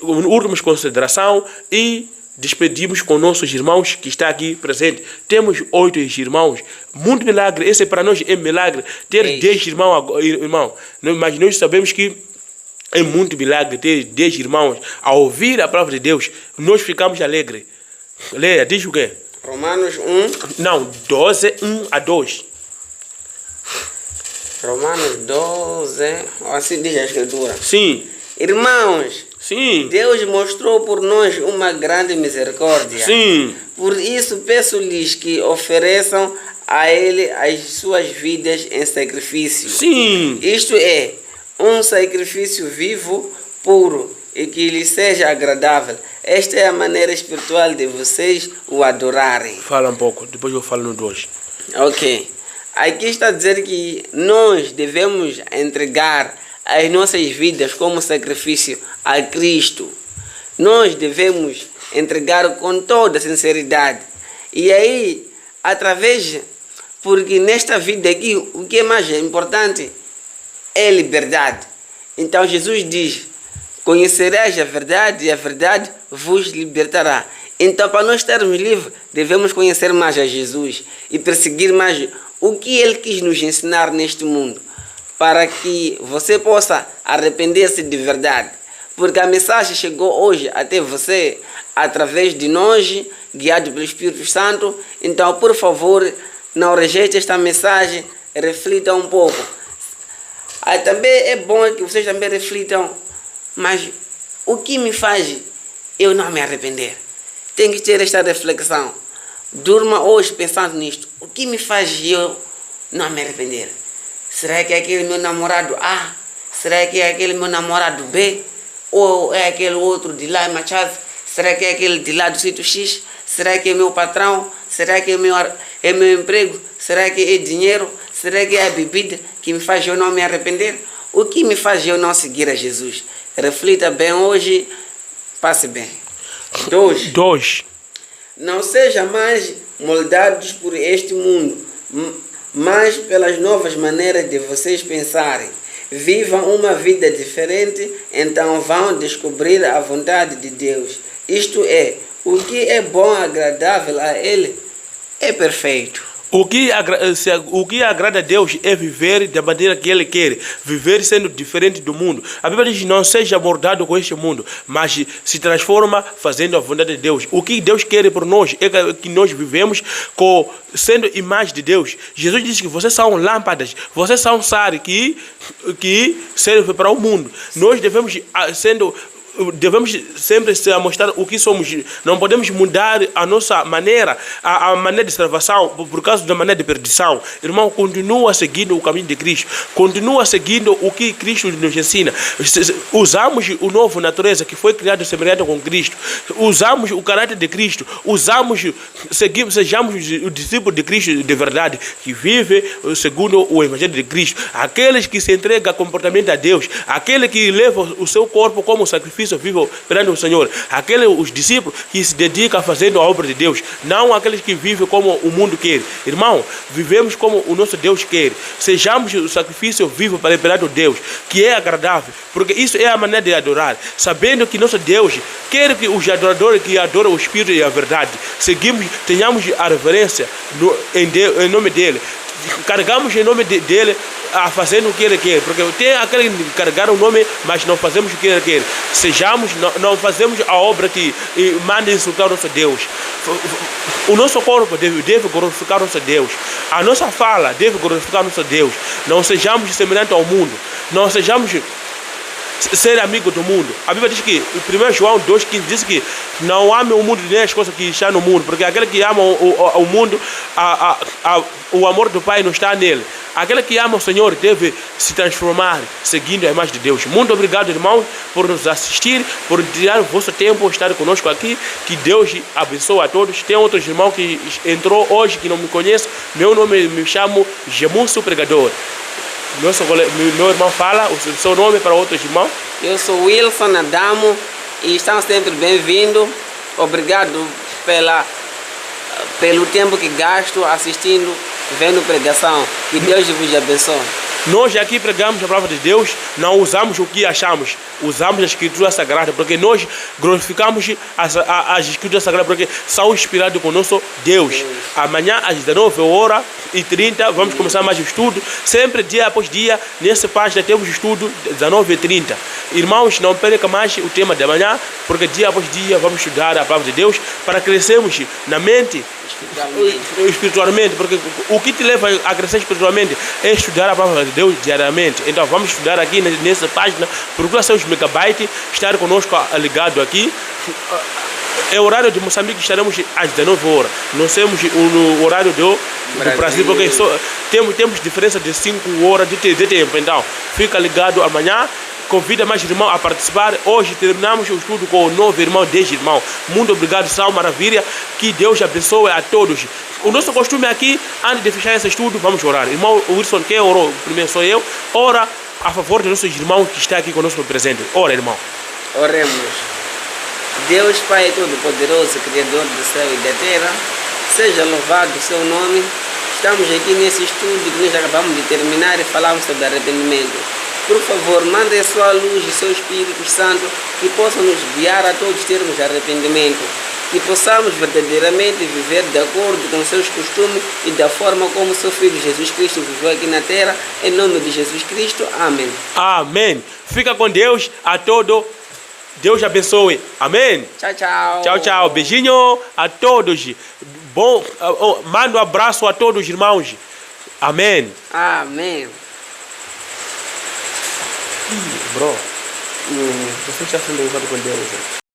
últimas considerações e despedimos com nossos irmãos que está aqui presente. Temos 8 irmãos. Muito milagre. Esse para nós é milagre. Ter 10 irmãos. Mas nós sabemos que é muito milagre ter 10 irmãos. Ao ouvir a palavra de Deus, nós ficamos alegres. Leia, diz o quê? Romanos 1. Não, 12, 1 a 2. Romanos 12. Assim diz a escritura. Sim. Irmãos, sim, Deus mostrou por nós uma grande misericórdia. Sim. Por isso peço-lhes que ofereçam a Ele as suas vidas em sacrifício. Sim. Isto é, um sacrifício vivo, puro e que lhe seja agradável. Esta é a maneira espiritual de vocês o adorarem. Fala um pouco, depois eu falo no 2. Ok. Aqui está a dizer que nós devemos entregar as nossas vidas como sacrifício a Cristo. Nós devemos entregar com toda sinceridade. E aí, porque nesta vida aqui, o que é mais importante é liberdade. Então Jesus diz: conhecereis a verdade e a verdade vos libertará. Então, para nós estarmos livres, devemos conhecer mais a Jesus e perseguir mais o que Ele quis nos ensinar neste mundo, para que você possa arrepender-se de verdade. Porque a mensagem chegou hoje até você através de nós, guiado pelo Espírito Santo. Então, por favor, não rejeite esta mensagem, reflita um pouco. Também é bom que vocês também reflitam, mas o que me faz eu não me arrepender? Tem que ter esta reflexão. Durma hoje pensando nisto. O que me faz eu não me arrepender? Será que é aquele meu namorado A? Será que é aquele meu namorado B? Ou é aquele outro de lá em Machado? Será que é aquele de lá do sítio X? Será que é meu patrão? Será que é meu emprego? Será que é dinheiro? Será que é a bebida que me faz eu não me arrepender? O que me faz eu não seguir a Jesus? Reflita bem hoje, passe bem. 2. Não seja mais moldados por este mundo, mas pelas novas maneiras de vocês pensarem. Vivam uma vida diferente, então vão descobrir a vontade de Deus. Isto é, o que é bom e agradável a Ele é perfeito. O que agrada a Deus é viver da maneira que Ele quer, viver sendo diferente do mundo. A Bíblia diz: não seja moldado com este mundo, mas se transforma fazendo a vontade de Deus. O que Deus quer por nós é que nós vivemos sendo imagem de Deus. Jesus disse que vocês são lâmpadas, vocês são sal que serve para o mundo. Nós devemos sempre se mostrar o que somos. Não podemos mudar a nossa maneira, a maneira de salvação por causa da maneira de perdição. Irmão, continua seguindo o caminho de Cristo. Continua seguindo o que Cristo nos ensina. Usamos o novo natureza que foi criado semelhante com Cristo. Usamos o caráter de Cristo. Sejamos o discípulo de Cristo de verdade, que vive segundo o Evangelho de Cristo. Aqueles que se entregam comportamento a Deus. Aquele que leva o seu corpo como sacrifício vivo perante o Senhor. Os discípulos que se dedicam a fazer a obra de Deus, não aqueles que vivem como o mundo quer. Irmão, vivemos como o nosso Deus quer. Sejamos o sacrifício vivo para perante o Deus, que é agradável, porque isso é a maneira de adorar, sabendo que nosso Deus quer que os adoradores que adoram o Espírito e a verdade, tenhamos a reverência em nome dele. Carregamos em nome dele, fazendo o que ele quer, porque tem aquele que carregar o nome, mas não fazemos o que ele quer. Não fazemos a obra que manda insultar o nosso Deus. O nosso corpo deve glorificar o nosso Deus. A nossa fala deve glorificar o nosso Deus. Não sejamos semelhantes ao mundo. Não sejamos ser amigo do mundo. A Bíblia diz que, em 1 João 2,15 diz que não ame o mundo nem as coisas que estão no mundo, porque aquele que ama o mundo, o amor do Pai não está nele. Aquele que ama o Senhor deve se transformar seguindo a imagem de Deus. Muito obrigado, irmãos, por nos assistir, por tirar o vosso tempo, estar conosco aqui. Que Deus abençoe a todos. Tem outros irmãos que entrou hoje que não me conhecem. Meu nome, me chamo Gemúcio Pregador. Meu irmão fala o seu nome para outros irmãos. Eu sou Wilson Adamo e estão sempre bem-vindos. Obrigado pelo tempo que gasto assistindo, vendo pregação. Que Deus vos abençoe. Nós aqui pregamos a palavra de Deus, não usamos o que achamos, usamos a Escritura Sagrada, porque nós glorificamos as Escrituras Sagradas, porque são inspiradas com o nosso Deus. Amanhã, às 19h30, vamos começar mais o estudo, sempre dia após dia, nessa página temos estudo 19h30. Irmãos, não perca mais o tema de amanhã, porque dia após dia vamos estudar a palavra de Deus, para crescermos na mente, espiritualmente, porque o que te leva a crescer espiritualmente é estudar a palavra de Deus diariamente. Então vamos estudar aqui nessa página, procura seus megabytes, estar conosco ligado aqui. É o horário de Moçambique, estaremos às 19h. Nós temos o horário do Brasil, porque temos diferença de 5 horas de tempo. Então fica ligado amanhã. Convida mais irmãos a participar. Hoje terminamos o estudo com o novo irmão, 10 irmãos. Muito obrigado, sal maravilha. Que Deus abençoe a todos. O nosso costume aqui, antes de fechar esse estudo, vamos orar. Irmão Wilson, quem orou primeiro sou eu. Ora a favor dos nossos irmãos que está aqui conosco presente. Ora, irmão. Oremos. Deus Pai Todo-Poderoso, Criador do céu e da terra, seja louvado o seu nome. Estamos aqui nesse estudo que nós acabamos de terminar e falamos sobre arrependimento. Por favor, mande a sua luz e seu Espírito Santo que possam nos guiar a todos termos arrependimento. Que possamos verdadeiramente viver de acordo com seus costumes e da forma como seu Filho Jesus Cristo viveu aqui na terra. Em nome de Jesus Cristo. Amém. Amém. Fica com Deus a todo. Deus abençoe. Amém. Tchau, tchau. Tchau, tchau. Beijinho a todos. Bom, mando um abraço a todos os irmãos. Amém. Amém. Bro, você está sendo usado com Deus.